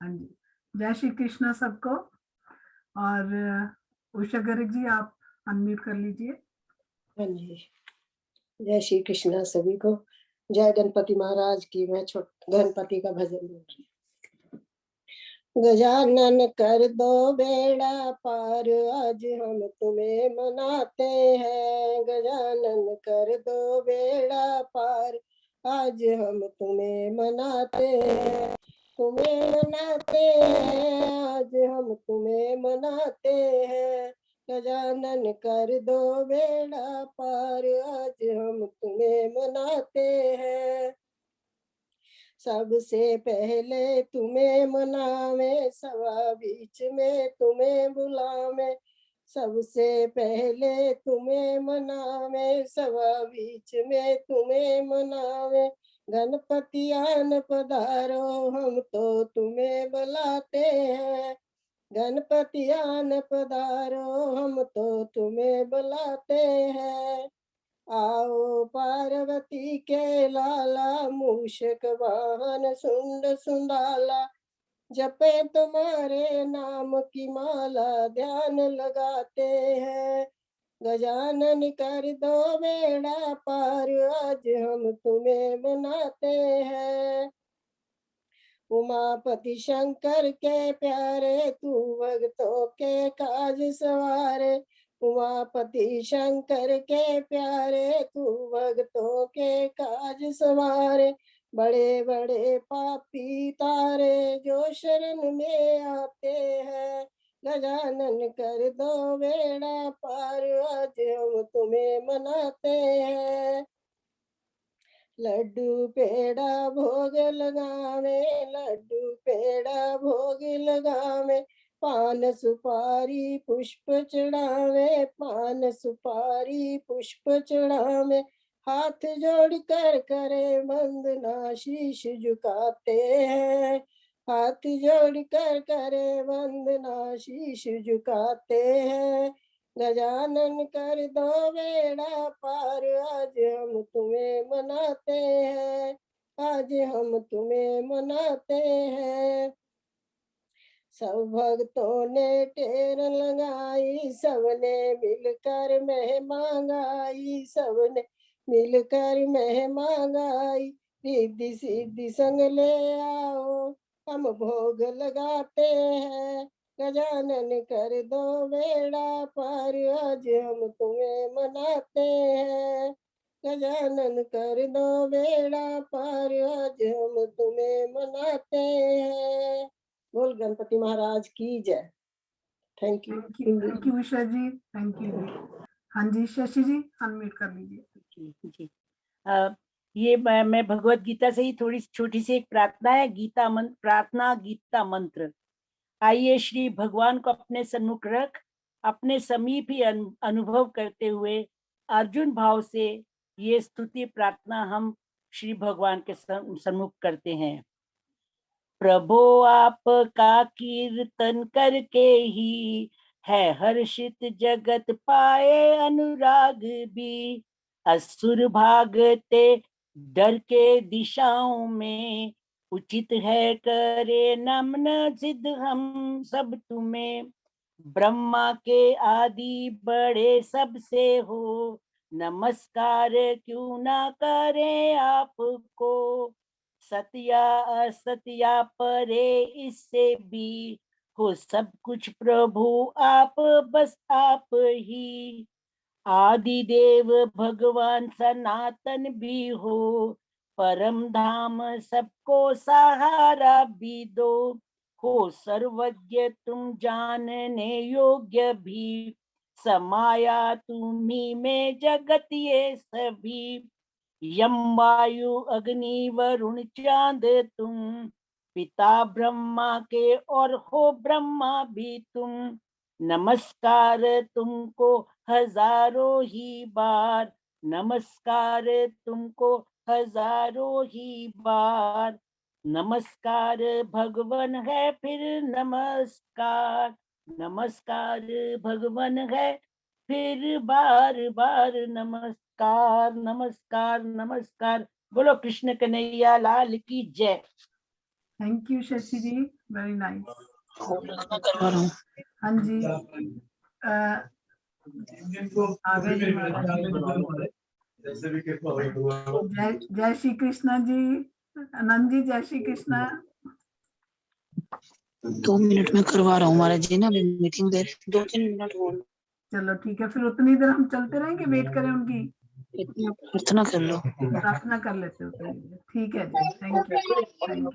हाँ जी, जय श्री कृष्णा सबको। और उषा गर्ग जी, आप अनम्यूट कर लीजिए। हाँ जी, जय श्री कृष्णा सभी को। जय गणपति महाराज की। मैं गणपति का भजन बोल रही हूँ। गजानन कर दो बेड़ा पार, आज हम तुम्हें मनाते हैं। गजानन कर दो बेड़ा पार, आज हम तुम्हें मनाते हैं। तुम्हें मनाते हैं, आज हम तुम्हें मनाते हैं। गजानन कर दो बेड़ा पार, आज हम तुम्हें मनाते हैं। सबसे पहले तुम्हें मनावे, सवा बीच में तुम्हें बुलावे। सबसे पहले तुम्हें मनावे, सवा बीच में तुम्हें मनावे। गणपति आन पधारो, हम तो तुम्हें बुलाते हैं। गणपति आन पधारो, हम तो तुम्हें बुलाते हैं। आओ पार्वती के लाला, मूषक वाहन सुंड सुंडाला। जपे तुम्हारे नाम की माला, ध्यान लगाते हैं। गजानन कर दो बेड़ा पार, आज हम तुम्हें मनाते हैं। उमापति शंकर के प्यारे, तू भक्तों के काज सवारे। उमापति शंकर के प्यारे, तू भक्तों के काज सवारे। बड़े बड़े पापी तारे, जो शरण में आते हैं। गजानन कर दो बेड़ा पार, आज हम तुम्हें मनाते हैं। लड्डू पेड़ा भोग लगावे, लड्डू पेड़ा भोग लगावे। पान सुपारी पुष्प चढ़ावे, पान सुपारी पुष्प चढ़ावे। हाथ जोड़ कर करे वंदना, शीश झुकाते हैं। हाथ जोड़ कर करे वंदना, शीश झुकाते हैं। गजानन कर दो बेड़ा पार, आज हम तुम्हें मनाते हैं। आज हम तुम्हें मनाते हैं। सब भक्तों ने टेर लगाई, सबने मिलकर महिमा गाई। सबने मिलकर महिमा गाई। रिद्धि सिद्धि संग ले आओ, हम भोग लगाते हैं। गजानन कर दो बेड़ा पार, आज हम तुम्हें मनाते हैं। गजानन कर दो बेड़ा पार, आज हम तुम्हें मनाते हैं। बोल गणपति महाराज की जय। Thank you. Thank you Usha ji, thank you जी। हाँ जी, शशि जी अनम्यूट कर लीजिए। जी, ये मैं भगवत गीता से ही थोड़ी छोटी सी एक प्रार्थना है। गीता मंत्र, प्रार्थना गीता मंत्र। आइए श्री भगवान को अपने सन्मुख रख, अपने समीप ही अनुभव करते हुए अर्जुन भाव से ये स्तुति प्रार्थना हम श्री भगवान के सन्मुख करते हैं। प्रभु आपका कीर्तन करके ही है हर्षित जगत पाए अनुराग भी। असुर भागते डर के दिशाओं में, उचित है करे नमन सिद्ध हम सब तुम्हें। ब्रह्मा के आदि बड़े सबसे हो, नमस्कार क्यों ना करें आपको। सत्या असत्या परे इससे भी, हो सब कुछ प्रभु आप, बस आप ही। आदि देव भगवान सनातन भी हो, परम धाम सबको सहारा भी दो। हो सर्वज्ञ तुम जानने योग्य भी, समाया तुम्ही में जगत ये सभी। यम वायु अग्नि वरुण चांद तुम, पिता ब्रह्मा के और हो ब्रह्मा भी तुम। नमस्कार तुमको हजारों ही बार, नमस्कार तुमको हजारों ही बार। नमस्कार भगवान है फिर नमस्कार, नमस्कार भगवान है फिर बार बार नमस्कार, नमस्कार नमस्कार। बोलो कृष्ण कन्हैया लाल की जय। Thank you Shashi ji, very nice. करवा रहा हूँ। हाँ जी, आगे जी महाराज। जय श्री कृष्णा जी, आनंद जी, जय श्री कृष्णा। 2 मिनट में करवा रहा हूँ महाराज जी ना, अभी मीटिंग दे 2-3 मिनट हो। चलो ठीक है, फिर उतनी देर हम चलते रहेंगे, वेट करें उनकी। इतना प्रार्थना कर लो। प्रार्थना कर लेते हो तो ठीक है जी, थैंक यू, थैंक यू।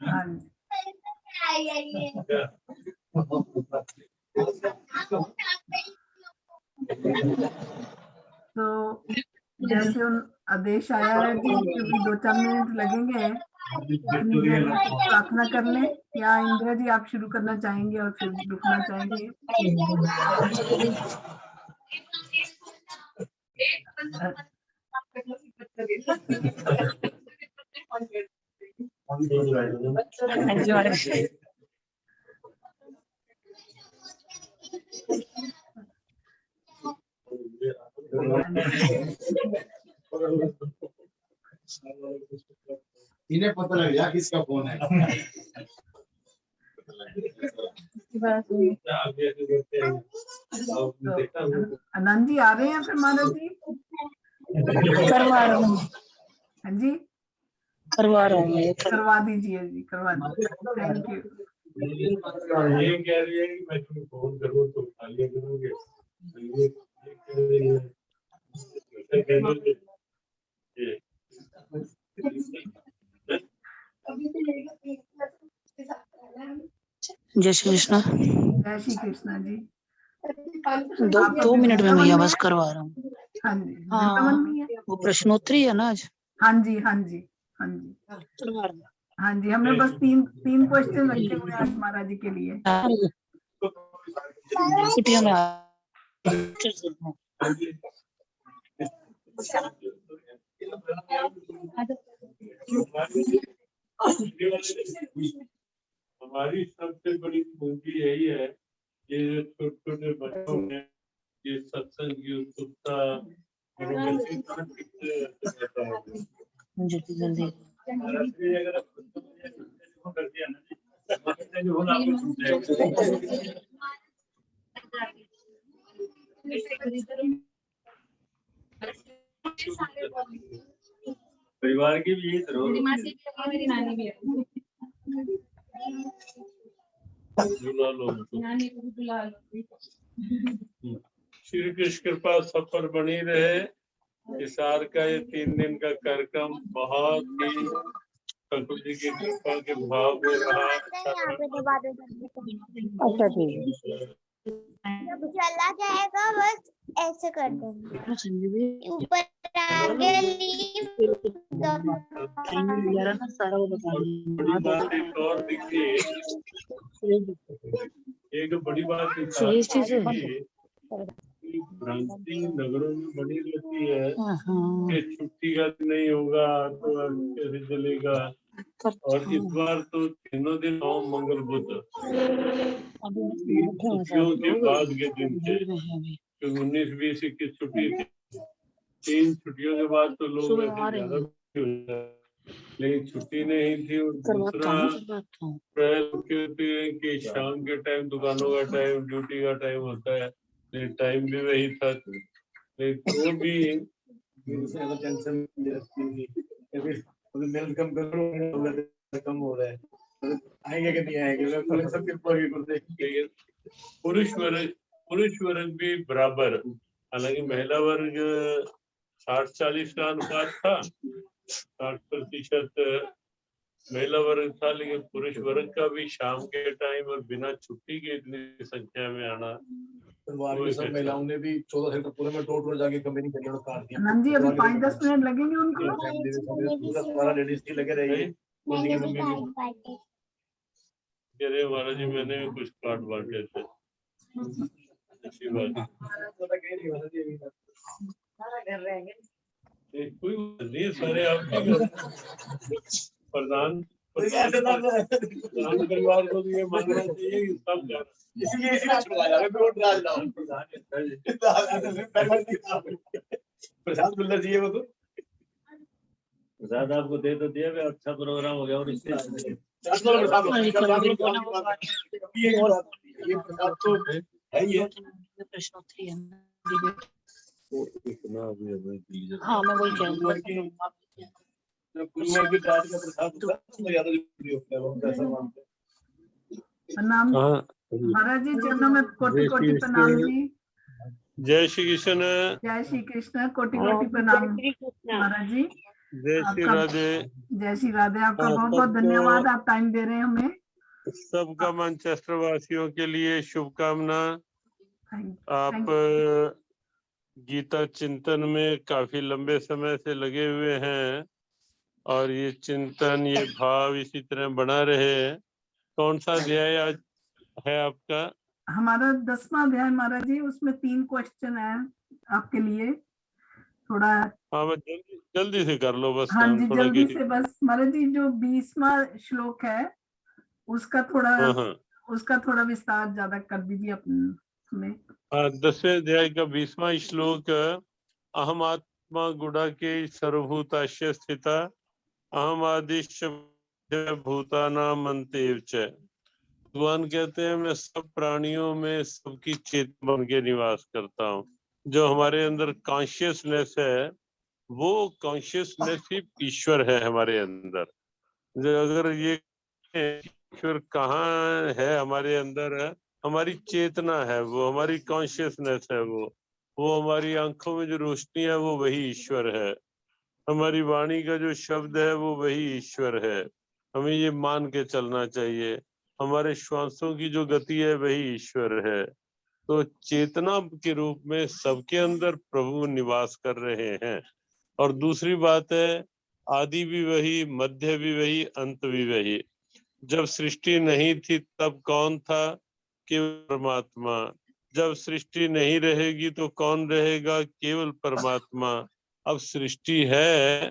हाँ जी, तो जैसे उन आदेश आया है जी कि अभी 2-4 मिनट लगेंगे, उतनी देर में कुछ प्रार्थना कर लें, या इंदिरा जी आप शुरू करना चाहेंगे और फिर रुकना चाहेंगे? इन्हें पता लग गया किसका फोन है। आनंद जी आ रहे हैं फिर महाराज जी? करवा रहा हूँ, हाँ जी, करवा रहा हूँ मैं। करवा दीजिए जी, करवा दीजिए, थैंक यू। ये कह रही है कि मैं तुम्हें फोन करूँ तो उठा लिया करोगे। ये कह रही है। जय श्री कृष्णा। जय श्री कृष्णा जी। 2 मिनट में भैया बस करवा रहा हूँ। हाँ जी, हाँ, वृंदावन में है। वो प्रश्नोत्तरी है ना आज। हाँ जी, हाँ जी, हाँ जी, करवा रहा हूँ। हाँ जी, हमने बस तीन क्वेश्चन रखे हुए हैं आज महाराज जी के लिए। छुट्टियों में हमारी सबसे बड़ी पूंजी यही है, ये छोटे छोटे बच्चों में ये सत्संग की उत्सुकता जल्दी परिवार की भी मेरी मासी मेरी नानी भी है। बुला लो नानी को बुला लो। श्री कृष्ण कृपा सब पर बनी रहे। इसार का ये 3 दिन का कार्यक्रम बहुत ही प्रकृति की कृपा के भाव में रहा। अच्छा ठीक है, जब चला जाएगा बस ऐसे कर देंगे, ऊपर आगे सारा वो बता बड़ी बात एक और दिखी, एक बड़ी बात भ्रांति नगरों में बनी रहती है कि छुट्टी का दिन नहीं होगा तो कैसे चलेगा। और इस बार तो तीनों दिन ओम मंगल बुध छुट्टियों के बाद के दिन थे, 19, 20, 21 छुट्टी थी। 3 छुट्टियों के बाद तो लोग लेकिन छुट्टी नहीं थी। और दूसरा कि शाम के टाइम दुकानों का टाइम, ड्यूटी का टाइम होता है, लेकिन टाइम भी वही था। लेकिन तो भी कम हो रहा है, आएंगे कि नहीं आएंगे, सबके पुरुष वर्ग भी बराबर, हालांकि महिला वर्ग 60-40 का अनुपात था, 60% महिला वर्ग था, लेकिन पुरुष वर्ग का भी शाम के टाइम और बिना छुट्टी के इतनी संख्या में आना। सब महिलाओं ने भी 14 सेक्टर पूरे में डोर जाके कंपनी काट दिया। आनंद जी अभी 5-10 मिनट लगेंगे उनको। पूरा लेडीज ही लगे रहिए। अरे महाराज जी मैंने भी कुछ कार्ड बांटे थे। अच्छी बात। कोई नहीं, सारे आपके प्रधान परिवार को भी ये मानना चाहिए कि सब प्रशांत मिलना चाहिए वो तो। प्रसाद आपको दे तो दिया, अच्छा प्रोग्राम हो गया। और इससे प्रश्नोत्तरी है ना, डिबेट। हाँ मैं वही कह रही हूँ। प्रणाम महाराज जी, चरणों में कोटि कोटि प्रणाम जी। जय श्री कृष्ण। जय श्री कृष्ण, कोटि कोटि प्रणाम महाराज जी। जय श्री राधे। जय श्री राधे। आपका हाँ, बहुत बहुत सबको- धन्यवाद, आप टाइम दे रहे हैं हमें। सबका मैनचेस्टर वासियों के लिए शुभकामना। आप गीता चिंतन में काफी लंबे समय से लगे हुए हैं और ये चिंतन, ये भाव इसी तरह बना रहे। कौन सा अध्याय आज है आपका? हमारा 10वां अध्याय महाराज जी, उसमें 3 क्वेश्चन है आपके लिए। थोड़ा हाँ, बस जल्दी से कर लो बस। हाँ काम जी, थोड़ा जल्दी से बस महाराज जी। जो 20वां श्लोक है उसका थोड़ा विस्तार ज्यादा कर दीजिए हमें। 10वें अध्याय का 20वां श्लोक। अहम आत्मा गुड़ा के सर्वभूताश्य स्थिता अहम आदिश्य भूतानाम अंतेव च। भगवान कहते हैं मैं सब प्राणियों में सबकी चेतना बन के निवास करता हूँ। जो हमारे अंदर कॉन्शियसनेस है वो कॉन्शियसनेस ही ईश्वर है हमारे अंदर। जो अगर ये ईश्वर कहाँ है हमारे अंदर है, हमारी चेतना है वो, हमारी कॉन्शियसनेस है वो हमारी आंखों में जो रोशनी है वो वही ईश्वर है। हमारी वाणी का जो शब्द है वो वही ईश्वर है। हमें ये मान के चलना चाहिए। हमारे श्वासों की जो गति है वही ईश्वर है। तो चेतना के रूप में सबके अंदर प्रभु निवास कर रहे हैं। और दूसरी बात है, आदि भी वही, मध्य भी वही, अंत भी वही। जब सृष्टि नहीं थी तब कौन था? केवल परमात्मा। जब सृष्टि नहीं रहेगी तो कौन रहेगा? केवल परमात्मा। अब सृष्टि है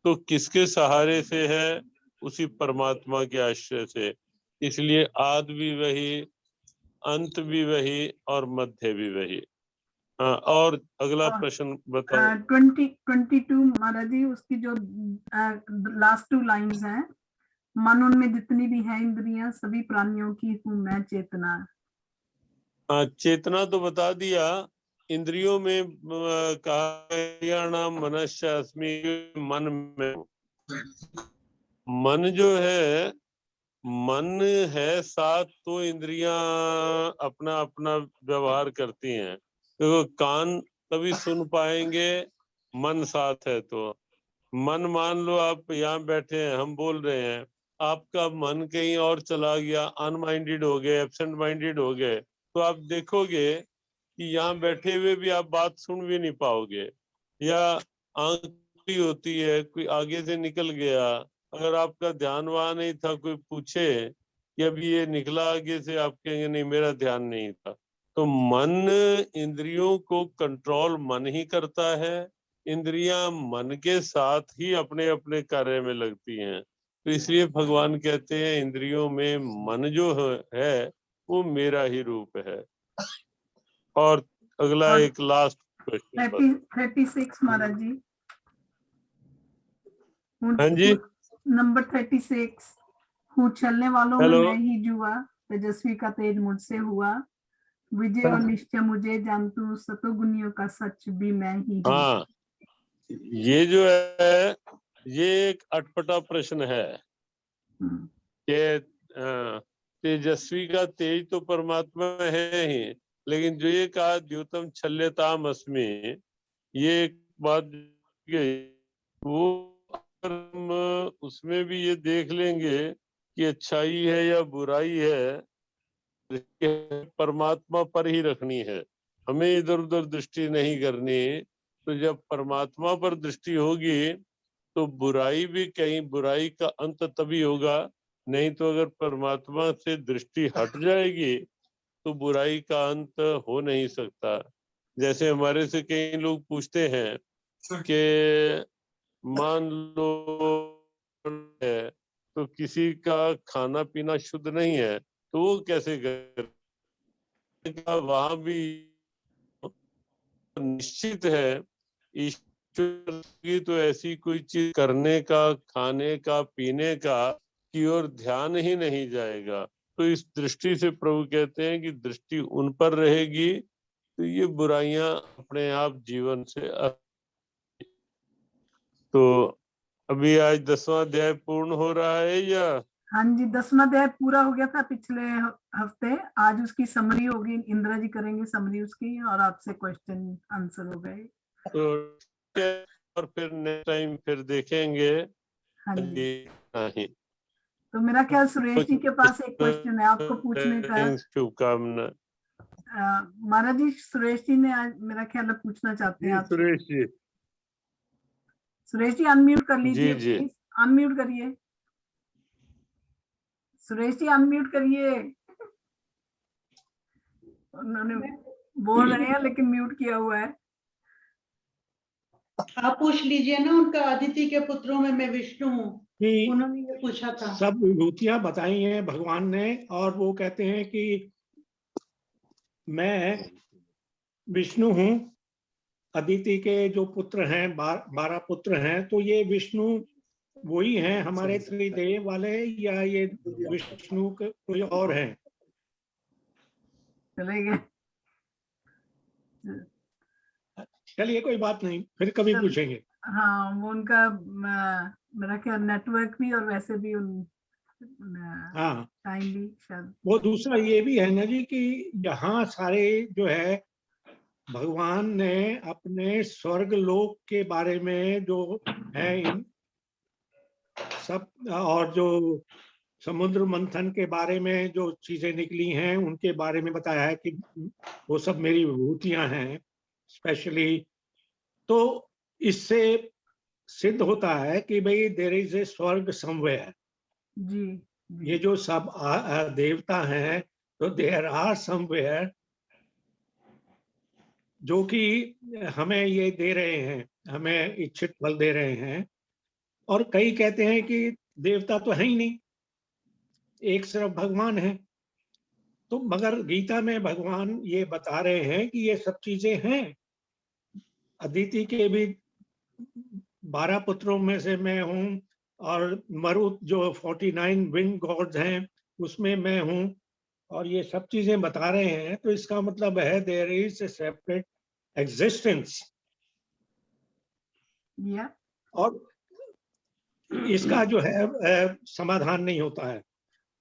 तो किसके सहारे से है? उसी परमात्मा के आश्रय से। इसलिए आदि भी वही, अंत भी वही और मध्य भी वही। हाँ, और अगला प्रश्न बताओ। 22 महाराज जी, उसकी जो लास्ट 2 लाइंस हैं, मन उनमें जितनी भी है इंद्रियां सभी प्राणियों की हूँ मैं चेतना। हाँ, चेतना तो बता दिया। इंद्रियों में कहा मनश्च अस्मि, मन में। मन जो है, मन है साथ तो इंद्रियां अपना अपना व्यवहार करती हैं। देखो, कान तभी सुन पाएंगे मन साथ है तो। मन मान लो आप यहाँ बैठे हैं, हम बोल रहे हैं, आपका मन कहीं और चला गया, अनमाइंडेड हो गए, एब्सेंट माइंडेड हो गए, तो आप देखोगे कि यहाँ बैठे हुए भी आप बात सुन भी नहीं पाओगे। या आंख भी होती है, कोई आगे से निकल गया, अगर आपका ध्यान वहां नहीं था, कोई पूछे कि अभी ये निकला आगे से, आप कहेंगे नहीं मेरा ध्यान नहीं था। तो मन, इंद्रियों को कंट्रोल मन ही करता है। इंद्रियां मन के साथ ही अपने अपने कार्य में लगती हैं। तो इसलिए भगवान कहते हैं इंद्रियों में मन जो है वो मेरा ही रूप है। और अगला एक लास्ट क्वेश्चन 36 महाराज जी। हाँ जी, नंबर 36। हूँ चलने वालों में हेलो। मैं ही जुआ, तेजस्वी का तेज मुझसे हुआ, विजय और निश्चय मुझे जानतू, सतोगुनियों का सच भी मैं ही हूँ। हाँ, ये जो है ये एक अटपटा प्रश्न है कि तेजस्वी का तेज तो परमात्मा है ही, लेकिन जो ये कहा द्योतम छल्यताम अस्मि, ये एक बात वो हम उसमें भी ये देख लेंगे कि अच्छाई है या बुराई है, परमात्मा पर ही रखनी है, हमें इधर उधर दृष्टि नहीं करनी। तो जब परमात्मा पर दृष्टि होगी तो बुराई भी कहीं, बुराई का अंत तभी होगा। नहीं तो अगर परमात्मा से दृष्टि हट जाएगी तो बुराई का अंत हो नहीं सकता। जैसे हमारे से कई लोग पूछते हैं कि मान लो है तो किसी का खाना पीना शुद्ध नहीं है तो वो कैसे करेगा? वहां भी निश्चित है तो ऐसी कोई चीज करने का, खाने का, पीने का की ओर ध्यान ही नहीं जाएगा। तो इस दृष्टि से प्रभु कहते हैं कि दृष्टि उन पर रहेगी तो ये बुराइयां अपने आप जीवन से तो अभी आज 10वां अध्याय पूर्ण हो रहा है या? हाँ जी, 10वां अध्याय पूरा हो गया था पिछले हफ्ते। आज उसकी समरी होगी, इंदिरा जी करेंगे समरी उसकी, और आपसे क्वेश्चन आंसर हो गए। तो और फिर नेक्स्ट टाइम फिर देखेंगे। हाँ जी, नहीं तो मेरा ख्याल सुरेश जी के पास एक क्वेश्चन है आपको पूछने का। शुभकामना। महाराज जी, सुरेश जी ने आज मेरा ख्याल पूछना चाहते हैं आपसे। सुरेश जी, सुरेश जी अनम्यूट कर लीजिए जी। प्लीज, अनम्यूट करिए। सुरेश जी अनम्यूट करिए। उन्होंने बोल रहे हैं लेकिन म्यूट किया हुआ है। आप पूछ लीजिए ना उनका, अदिति के पुत्रों में मैं विष्णु हूँ, कि उन्होंने ये पूछा था। सब विभूतियां बताई हैं भगवान ने, और वो कहते हैं कि मैं विष्णु हूँ। अदिति के जो पुत्र हैं 12 पुत्र हैं, तो ये विष्णु वही हैं हमारे त्रिदेव वाले, या ये विष्णु कोई और हैं? चले गए। चलिए कोई बात नहीं, फिर कभी पूछेंगे। हाँ, वो उनका मेरा ख्याल नेटवर्क भी और वैसे भी हाँ, टाइम भी शायद। वो दूसरा ये भी है ना जी कि यहाँ सारे जो है भगवान ने अपने स्वर्ग लोक के बारे में जो है इन सब, और जो समुद्र मंथन के बारे में जो चीजें निकली हैं उनके बारे में बताया है कि वो सब मेरी विभूतियां हैं स्पेशली। तो इससे सिद्ध होता है कि भाई देयर इज ए स्वर्ग समवेयर। जी, ये जो सब देवता हैं तो देयर आर समवेयर जो कि हमें ये दे रहे हैं, हमें इच्छित फल दे रहे हैं। और कई कहते हैं कि देवता तो है ही नहीं, एक सिर्फ भगवान है। तो मगर गीता में भगवान ये बता रहे हैं कि ये सब चीजें हैं। अदिति के भी 12 पुत्रों में से मैं हूँ, और मरुत जो 49 विंड गॉड्स हैं उसमें मैं हूँ, और ये सब चीजें बता रहे हैं। तो इसका मतलब है there is a separate existence. और इसका जो है समाधान नहीं होता है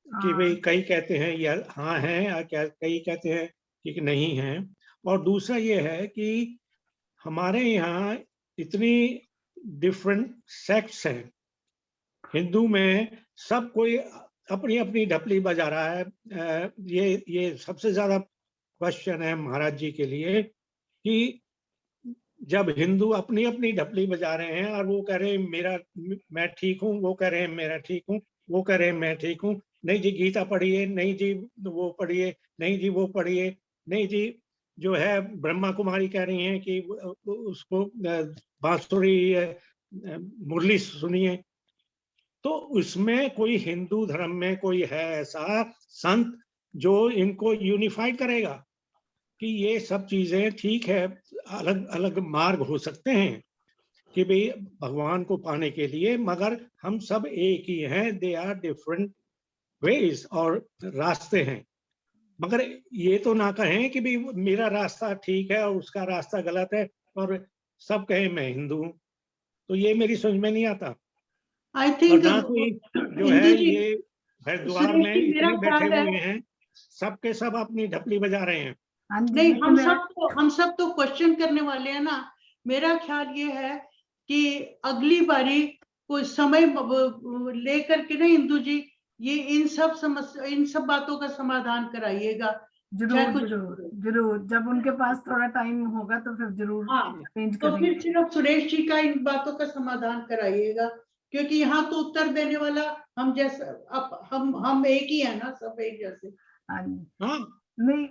कि भाई कई कहते हैं या हाँ हैं, या कई कहते हैं कि नहीं हैं। और दूसरा ये है कि हमारे यहाँ इतनी डिफरेंट सेक्ट्स हैं। हिंदू में सब कोई अपनी अपनी ढपली बजा रहा है। ये सबसे ज्यादा क्वेश्चन है महाराज जी के लिए कि जब हिंदू अपनी अपनी ढपली बजा रहे हैं और वो कह रहे हैं मैं ठीक हूँ, वो कह रहे हैं मेरा ठीक हूँ, वो कह रहे हैं मैं ठीक हूँ, नहीं जी गीता पढ़िए, नहीं जी वो पढ़िए, नहीं जी वो पढ़िए, नहीं जी जो है ब्रह्मा कुमारी कह रही हैं कि उसको बांसुरी मुरली सुनिए। तो उसमें कोई हिंदू धर्म में कोई है ऐसा संत जो इनको यूनिफाइड करेगा कि ये सब चीजें ठीक है, अलग अलग मार्ग हो सकते हैं कि भाई भगवान को पाने के लिए, मगर हम सब एक ही हैं। दे आर डिफरेंट वेज और रास्ते हैं। मगर ये तो ना कहें कि भाई मेरा रास्ता ठीक है और उसका रास्ता गलत है, और सब कहें मैं हिंदू हूँ। तो ये मेरी समझ में नहीं आता। आई थिंक ना कोई जो है ये हरिद्वार में इतने बैठे हुए हैं, सबके सब अपनी ढपली बजा रहे हैं। नहीं, हम सब तो क्वेश्चन करने वाले हैं ना। मेरा ख्याल ये है कि अगली बारी कोई समय लेकर के ना इंदु जी ये इन सब बातों का समाधान कराइएगा। जरूर जब उनके पास थोड़ा टाइम होगा तो फिर जरूर। हाँ, तो फिर सिर्फ सुरेश जी का इन बातों का समाधान कराइएगा, क्योंकि यहाँ तो उत्तर देने वाला हम जैसा हम एक ही है ना, सब एक जैसे। नहीं,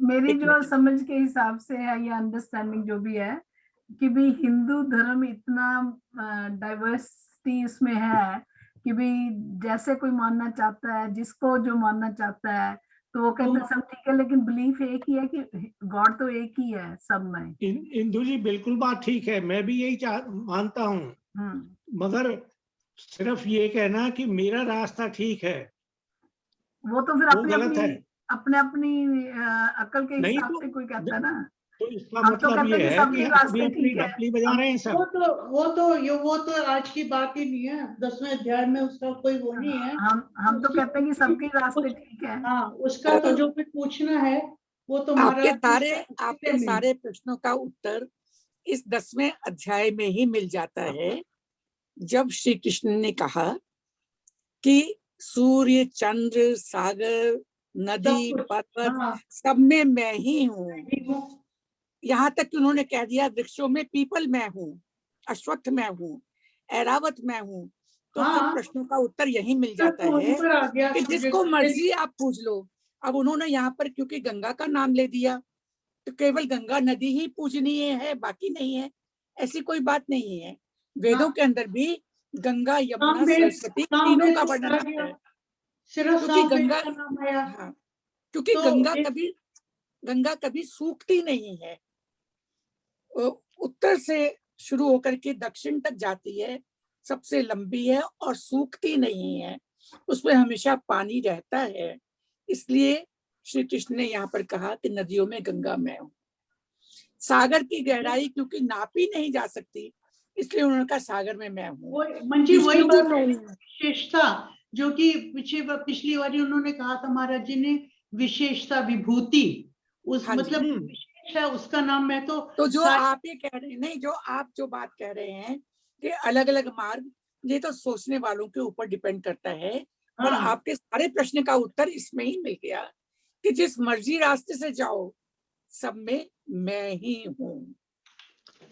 मेरी जो समझ के हिसाब से है या अंडरस्टैंडिंग जो भी है कि भी हिंदू धर्म इतना डाइवर्सिटी इसमें है कि भी जैसे कोई मानना चाहता है, जिसको जो मानना चाहता है, तो वो कहते हैं सब ठीक है, लेकिन बिलीफ एक ही है कि गॉड तो एक ही है सब में। इंदु जी बिल्कुल बात ठीक है, मैं भी यही मानता हूँ, मगर सिर्फ ये कहना कि मेरा रास्ता ठीक है, वो तो फिर वो गलत है। अपने अपनी अकल के नहीं हिसाब तो से कोई कहता है ना। तो इसका हम तो मतलब कहते ये हैं कि है सबके कि रास्ते अपनी ठीक है। ढपली बजा रहे हैं सब। वो तो आज की बात ही नहीं है, 10वें अध्याय में उसका कोई वो नहीं है। हम तो कहते हैं कि सबके रास्ते ठीक है। हाँ, उसका तो जो फिर पूछना है वो तो आपके सारे प्रश्नों का उत्तर इस 10वें अध्याय में ही मिल जाता है, जब श्री कृष्ण ने कहा कि सूर्य, चंद्र, सागर, नदी, पर्वत सब में मैं ही हूँ। यहाँ तक कि उन्होंने कह दिया वृक्षों में पीपल मैं हूँ, अश्वत्थ मैं हूँ, ऐरावत मैं हूँ। तो सब प्रश्नों का उत्तर यही मिल जाता है कि जिसको मर्जी आप पूछ लो। अब उन्होंने यहाँ पर क्योंकि गंगा का नाम ले दिया तो केवल गंगा नदी ही पूजनीय है, बाकी नहीं है, ऐसी कोई बात नहीं है। वेदों के अंदर भी गंगा, यमुना, सरस्वती तीनों का वर्णन आता है, क्योंकि गंगा कभी सूखती नहीं है। उत्तर से शुरू होकर के दक्षिण तक जाती है, सबसे लंबी है और सूखती नहीं है, उसमें हमेशा पानी रहता है। इसलिए श्री कृष्ण ने यहाँ पर कहा कि नदियों में गंगा मैं हूँ। सागर की गहराई क्योंकि नापी नहीं जा सकती, इसलिए उन्होंने कहा सागर में मैं हूँ। मंजी वही विशेषता जो कि पिछली बारी उन्होंने कहा था महाराज जी ने, विशेषता विभूति, उस मतलब विशेष है उसका नाम। मैं तो जो आप ये कह रहे हैं, नहीं जो आप जो बात कह रहे हैं कि अलग अलग मार्ग, ये तो सोचने वालों के ऊपर डिपेंड करता है। और आपके सारे प्रश्न का उत्तर इसमें ही मिल गया कि जिस मर्जी रास्ते से जाओ सब में मैं ही हूँ।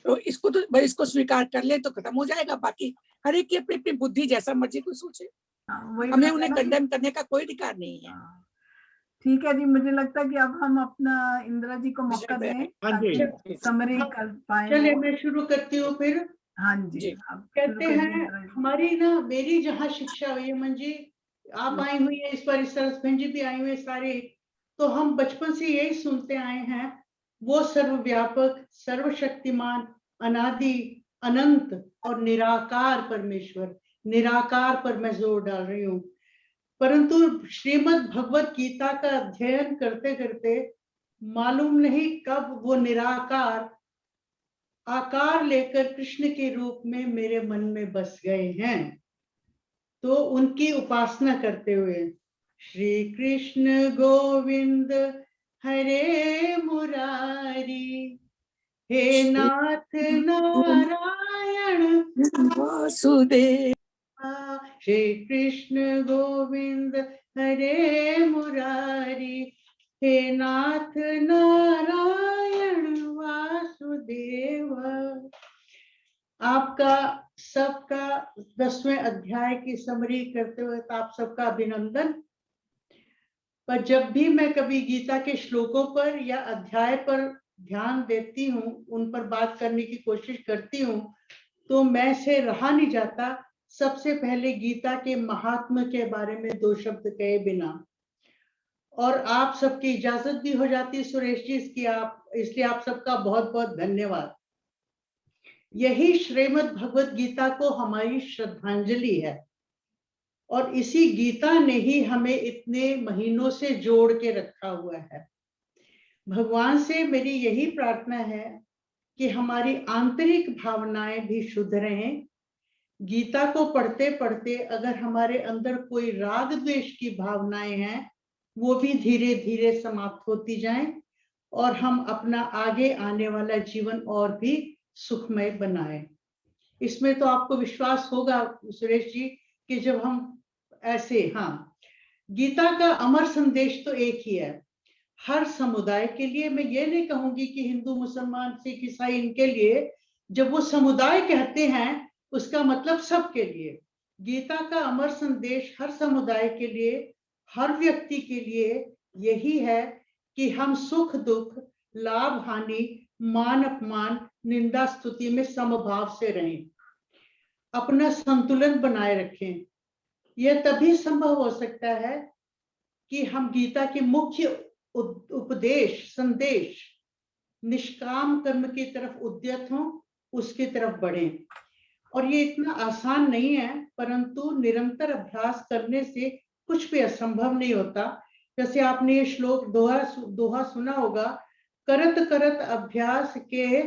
तो इसको स्वीकार कर ले तो खत्म हो जाएगा। बाकी हर एक की अपनी अपनी बुद्धि, जैसा मर्जी कोई सोचे, हमें उन्हें कंडेम करने का कोई अधिकार नहीं है। ठीक है जी, मुझे लगता है कि अब हम अपना इंदिरा जी को मौका दें ताकि समरी कर पाए। चलिए मैं शुरू करती हूँ फिर। हाँ जी, कहते हैं हमारी ना, मेरी जहाँ शिक्षा हुई है, मंजी आप आई हुई है इस बार, सरस बहन जी भी आई हुई है सारे, तो हम बचपन से यही सुनते आए हैं, वो सर्वव्यापक, सर्वशक्तिमान, अनादि, अनंत और निराकार परमेश्वर। निराकार पर मैं जोर डाल रही हूँ। परंतु श्रीमद् भगवत गीता का अध्ययन करते करते मालूम नहीं कब वो निराकार आकार लेकर कृष्ण के रूप में मेरे मन में बस गए हैं। तो उनकी उपासना करते हुए श्री कृष्ण गोविंद हरे मुरारी, हे नाथ नारायण वासुदेव, श्री कृष्ण गोविंद हरे मुरारी, हे नाथ नारायण वासुदेव। आपका सबका 10वें अध्याय की समरी करते हुए आप सबका अभिनंदन। पर जब भी मैं कभी गीता के श्लोकों पर या अध्याय पर ध्यान देती हूँ, उन पर बात करने की कोशिश करती हूँ, तो मैं से रहा नहीं जाता सबसे पहले गीता के महात्म्य के बारे में 2 शब्द कहे बिना। और आप सबकी इजाजत भी हो जाती सुरेश जी इसकी, इसलिए आप सबका बहुत बहुत धन्यवाद। यही श्रीमद् भगवत गीता को हमारी श्रद्धांजलि है और इसी गीता ने ही हमें इतने महीनों से जोड़ के रखा हुआ है। भगवान से मेरी यही प्रार्थना है कि हमारी आंतरिक भावनाएं भी शुद्ध रहें। गीता को पढ़ते पढ़ते अगर हमारे अंदर कोई राग द्वेष की भावनाएं हैं, वो भी धीरे धीरे समाप्त होती जाएं और हम अपना आगे आने वाला जीवन और भी सुखमय बनाएं। इसमें तो आपको विश्वास होगा सुरेश जी कि जब हम ऐसे, गीता का अमर संदेश तो एक ही है हर समुदाय के लिए। मैं ये नहीं कहूंगी कि हिंदू, मुसलमान, सिख, ईसाई, इनके लिए। जब वो समुदाय कहते हैं उसका मतलब सबके लिए। गीता का अमर संदेश हर समुदाय के लिए, हर व्यक्ति के लिए यही है कि हम सुख दुख, लाभ हानि, मान अपमान, निंदा स्तुति में समभाव से रहें, अपना संतुलन बनाए रखें। यह तभी संभव हो सकता है कि हम गीता के मुख्य उपदेश संदेश निष्काम कर्म की तरफ उद्यत हों, उसकी तरफ बढ़ें। और ये इतना आसान नहीं है, परंतु निरंतर अभ्यास करने से कुछ भी असंभव नहीं होता। जैसे आपने ये श्लोक दोहा सुना होगा, करत करत अभ्यास के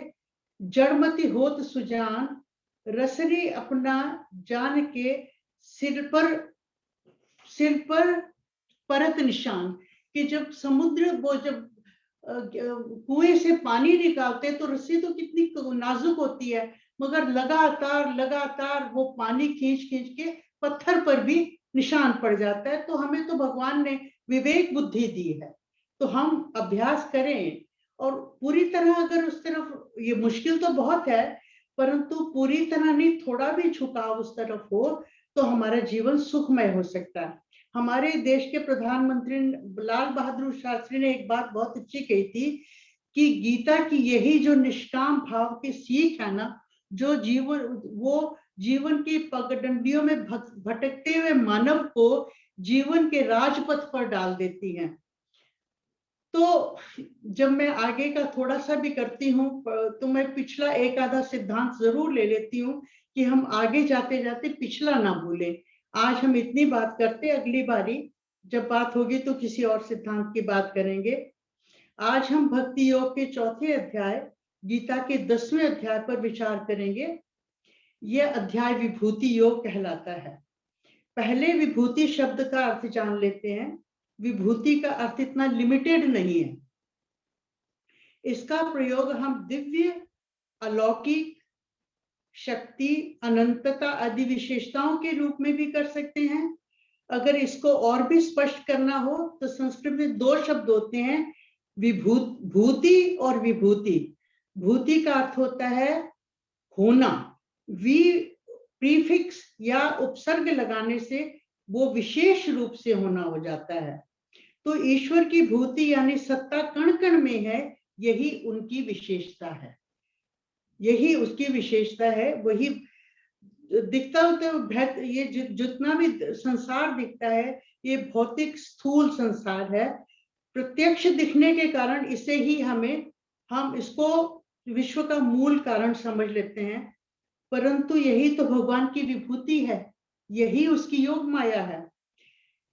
जड़मति होत सुजान, रसरी अपना जान के सिर पर परत निशान। कि जब समुद्र वो जब कुएं से पानी निकालते तो रस्सी तो कितनी नाजुक होती है, मगर लगातार वो पानी खींच के पत्थर पर भी निशान पड़ जाता है। तो हमें तो भगवान ने विवेक बुद्धि दी है, तो हम अभ्यास करें। और पूरी तरह अगर उस तरफ, ये मुश्किल तो बहुत है, परंतु पूरी तरह नहीं, थोड़ा भी झुकाव उस तरफ हो तो हमारा जीवन सुखमय हो सकता है। हमारे देश के प्रधानमंत्री लाल बहादुर शास्त्री ने एक बात बहुत अच्छी कही थी कि गीता की यही जो निष्काम भाव की सीख है ना, जो जीवन की पगडंडियों में भटकते हुए मानव को जीवन के राजपथ पर डाल देती हैं। तो जब मैं आगे का थोड़ा सा भी करती हूँ तो मैं पिछला एक आधा सिद्धांत जरूर ले लेती हूँ कि हम आगे जाते जाते पिछला ना भूलें। आज हम इतनी बात करते, अगली बारी जब बात होगी तो किसी और सिद्धांत की बात करेंगे। आज हम भक्ति योग के चौथे अध्याय गीता के 10वें अध्याय पर विचार करेंगे। यह अध्याय विभूति योग कहलाता है। पहले विभूति शब्द का अर्थ जान लेते हैं। विभूति का अर्थ इतना लिमिटेड नहीं है। इसका प्रयोग हम दिव्य, अलौकिक, शक्ति, अनंतता आदि विशेषताओं के रूप में भी कर सकते हैं। अगर इसको और भी स्पष्ट करना हो तो संस्कृत में 2 शब्द होते हैं, भूति और विभूति। भूति का अर्थ होता है होना, वी प्रीफिक्स या उपसर्ग लगाने से वो विशेष रूप से होना हो जाता है। तो ईश्वर की भूति यानी सत्ता कण कण में है, यही उनकी विशेषता है, यही उसकी विशेषता है। वही दिखता होता है, ये जितना भी संसार दिखता है ये भौतिक स्थूल संसार है। प्रत्यक्ष दिखने के कारण इसे ही हम इसको विश्व का मूल कारण समझ लेते हैं, परंतु यही तो भगवान की विभूति है, यही उसकी योग माया है।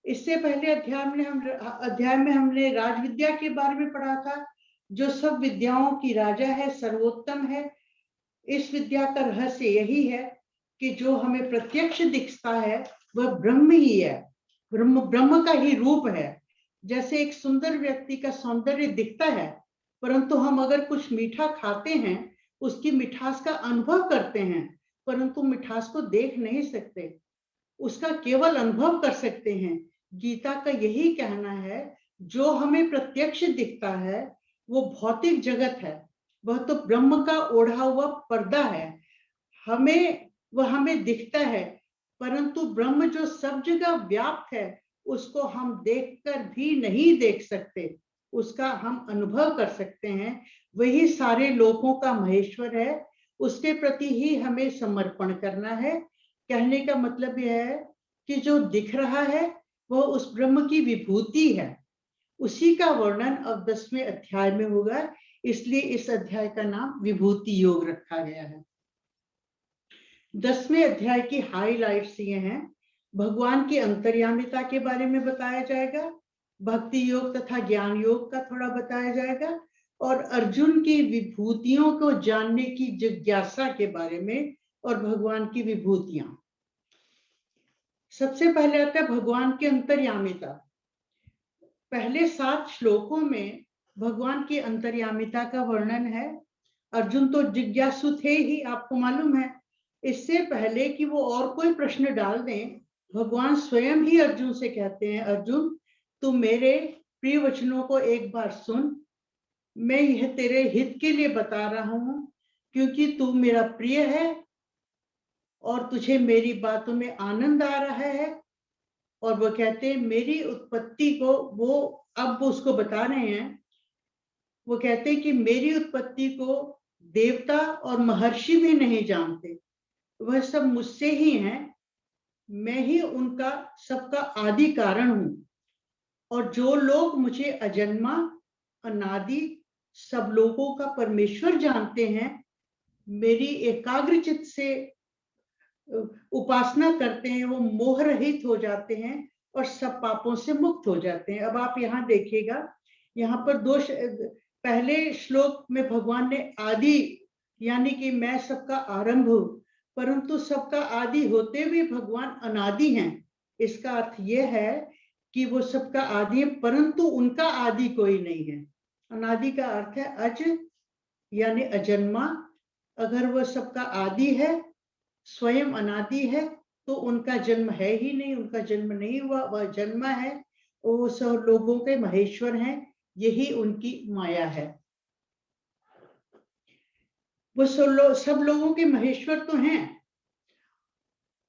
इससे पहले अध्याय में हमने राजविद्या के बारे में पढ़ा था, जो सब विद्याओं की राजा है, सर्वोत्तम है। इस विद्या का रहस्य यही है कि जो हमें प्रत्यक्ष दिखता है वह ब्रह्म ही है, ब्रह्म का ही रूप है। जैसे एक सुंदर व्यक्ति का सौंदर्य दिखता है, परंतु हम अगर कुछ मीठा खाते हैं, उसकी मिठास का अनुभव करते हैं, परंतु मिठास को देख नहीं सकते, उसका केवल अनुभव कर सकते हैं। गीता का यही कहना है, जो हमें प्रत्यक्ष दिखता है वो भौतिक जगत है, वह तो ब्रह्म का ओढ़ा हुआ पर्दा है। वह हमें दिखता है, परंतु ब्रह्म जो सब जगह व्याप्त है उसको हम देखकर भी नहीं देख सकते, उसका हम अनुभव कर सकते हैं। वही सारे लोकों का महेश्वर है, उसके प्रति ही हमें समर्पण करना है। कहने का मतलब यह है कि जो दिख रहा है वह उस ब्रह्म की विभूति है, उसी का वर्णन अब 10वें अध्याय में होगा, इसलिए इस अध्याय का नाम विभूति योग रखा गया है। 10वें अध्याय की हाइलाइट्स ये हैं, भगवान की अंतर्यामिता के बारे में बताया जाएगा, भक्ति योग तथा ज्ञान योग का थोड़ा बताया जाएगा, और अर्जुन की विभूतियों को जानने की जिज्ञासा के बारे में और भगवान की विभूतियां। सबसे पहले आता है भगवान की अंतर्यामिता। पहले 7 श्लोकों में भगवान की अंतर्यामिता का वर्णन है। अर्जुन तो जिज्ञासु थे ही, आपको मालूम है। इससे पहले कि वो और कोई प्रश्न डाल दें, भगवान स्वयं ही अर्जुन से कहते हैं, अर्जुन तू मेरे प्रिय वचनों को एक बार सुन, मैं यह तेरे हित के लिए बता रहा हूं, क्योंकि तू मेरा प्रिय है और तुझे मेरी बातों में आनंद आ रहा है। और वो कहते हैं मेरी उत्पत्ति को, अब वो उसको बता रहे हैं, वो कहते हैं कि मेरी उत्पत्ति को देवता और महर्षि भी नहीं जानते, वह सब मुझसे ही हैं, मैं ही उनका सबका आदि कारण हूं। और जो लोग मुझे अजन्मा अनादि सब लोगों का परमेश्वर जानते हैं, मेरी एकाग्र चित्त से उपासना करते हैं, वो मोह रहित हो जाते हैं और सब पापों से मुक्त हो जाते हैं। अब आप यहाँ देखिएगा, यहाँ पर पहले श्लोक में भगवान ने आदि यानी कि मैं सबका आरंभ हूं, परंतु सबका आदि होते हुए भगवान अनादि हैं। इसका अर्थ यह है कि वो सबका आदि है, परंतु उनका आदि कोई नहीं है। अनादि का अर्थ है अज यानी अजन्मा। अगर वह सबका आदि है, स्वयं अनादि है, तो उनका जन्म है ही नहीं, उनका जन्म नहीं हुआ, वह जन्मा है। वो सब लोगों के महेश्वर हैं, यही उनकी माया है। वो सब लोगों के महेश्वर तो हैं।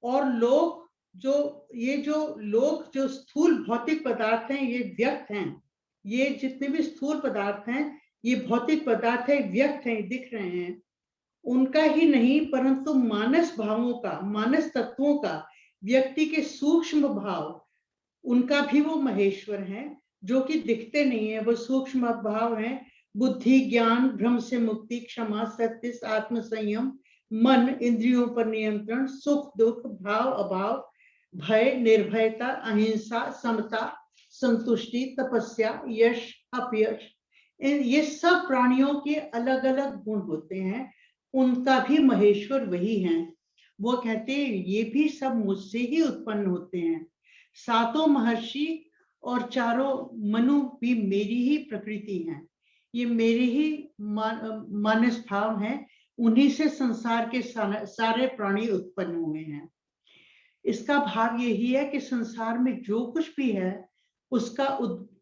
और लोग जो स्थूल भौतिक पदार्थ हैं, ये व्यक्त हैं। ये जितने भी स्थूल पदार्थ हैं, ये भौतिक पदार्थ है, व्यक्त हैं, दिख रहे हैं। उनका ही नहीं, परंतु मानस भावों का, मानस तत्वों का, व्यक्ति के सूक्ष्म भाव, उनका भी वो महेश्वर हैं, जो कि दिखते नहीं है। वो सूक्ष्म भाव हैं, बुद्धि, ज्ञान, भ्रम से मुक्ति, क्षमा, सत्य, आत्म संयम, मन, इंद्रियों पर नियंत्रण, सुख दुख, भाव अभाव, भय, निर्भयता, अहिंसा, समता, संतुष्टि, तपस्या, यश, अपयश, ये सब प्राणियों के अलग अलग गुण होते हैं। उनका भी महेश्वर वही है। वो कहते हैं ये भी सब मुझसे ही उत्पन्न होते हैं। सातों महर्षि और चारों मनु भी मेरी ही प्रकृति हैं। ये मेरे ही मानस भाव हैं। उन्हीं से संसार के सारे प्राणी उत्पन्न हुए हैं। इसका भाव यही है कि संसार में जो कुछ भी है, उसका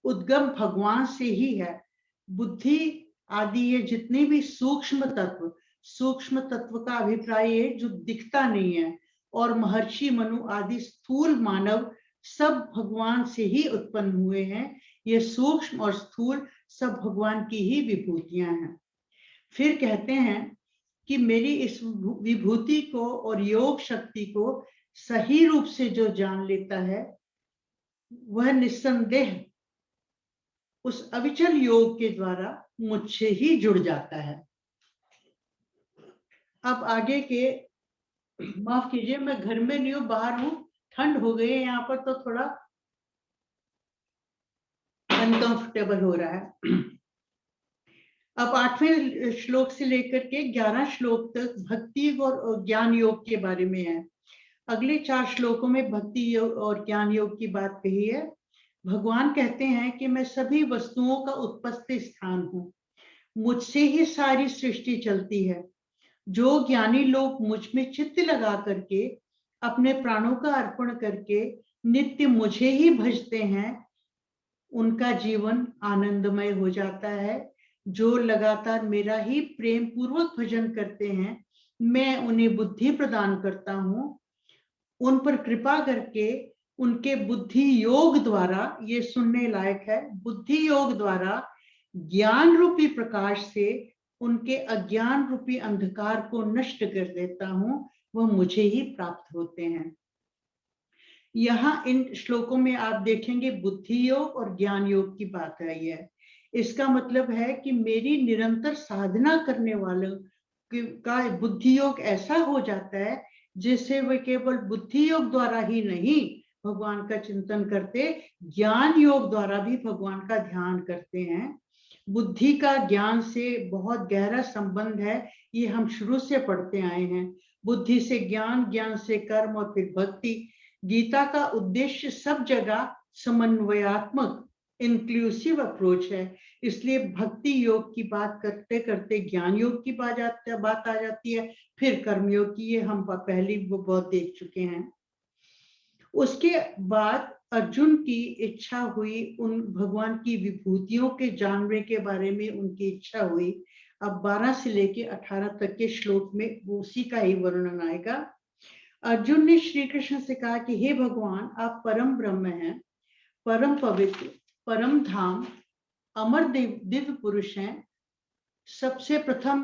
उद्गम भगवान से ही है। बुद्धि आदि ये जितने भी सूक्ष्म तत्व का अभिप्राय है जो दिखता नहीं है, और महर्षि मनु आदि स्थूल मानव सब भगवान से ही उत्पन्न हुए हैं। ये सूक्ष्म और स्थूल सब भगवान की ही विभूतियां हैं। फिर कहते हैं कि मेरी इस विभूति को और योग शक्ति को सही रूप से जो जान लेता है, वह निस्संदेह उस अविचल योग के द्वारा मुझसे ही जुड़ जाता है। अब आगे के, माफ कीजिए, मैं घर में नहीं हूं, बाहर हूं, ठंड हो गई है यहाँ पर, तो थोड़ा अनकंफर्टेबल हो रहा है। अब 8वें श्लोक से लेकर के 11 श्लोक तक भक्ति और ज्ञान योग के बारे में है। अगले 4 श्लोकों में भक्ति योग और ज्ञान योग की बात कही है। भगवान कहते हैं कि मैं सभी वस्तुओं का उत्पत्ति स्थान हूं, मुझसे ही सारी सृष्टि चलती है। जो ज्ञानी लोग मुझ में चित्त लगा करके अपने प्राणों का अर्पण करके नित्य मुझे ही भजते हैं, उनका जीवन आनंदमय हो जाता है। जो लगातार मेरा ही प्रेम पूर्वक भजन करते हैं, मैं उन्हें बुद्धि प्रदान करता हूं। उन पर कृपा करके उनके बुद्धि योग द्वारा, ये सुनने लायक है, बुद्धि योग द्वारा ज्ञान रूपी प्रकाश से उनके अज्ञान रूपी अंधकार को नष्ट कर देता हूं। वह मुझे ही प्राप्त होते हैं। यहाँ इन श्लोकों में आप देखेंगे बुद्धि योग और ज्ञान योग की बात आई है। इसका मतलब है कि मेरी निरंतर साधना करने वालों का बुद्धि योग ऐसा हो जाता है जिससे वे केवल बुद्धि योग द्वारा ही नहीं भगवान का चिंतन करते, ज्ञान योग द्वारा भी भगवान का ध्यान करते हैं। बुद्धि का ज्ञान से बहुत गहरा संबंध है, ये हम शुरू से पढ़ते आए हैं। बुद्धि से ज्ञान, ज्ञान से कर्म और फिर भक्ति। गीता का उद्देश्य सब जगह समन्वयात्मक इंक्लूसिव अप्रोच है। इसलिए भक्ति योग की बात करते करते ज्ञान योग की बात आ जाती है, फिर कर्म योग की, ये हम पहले बहुत देख चुके हैं। उसके बाद अर्जुन की इच्छा हुई, उन भगवान की विभूतियों के जानने के बारे में उनकी इच्छा हुई। अब 12 से लेके 18 तक के श्लोक में उसी का ही वर्णन आएगा। अर्जुन ने श्री कृष्ण से कहा कि हे भगवान, आप परम ब्रह्म हैं, परम पवित्र, परम धाम, अमर दिव्य पुरुष हैं, सबसे प्रथम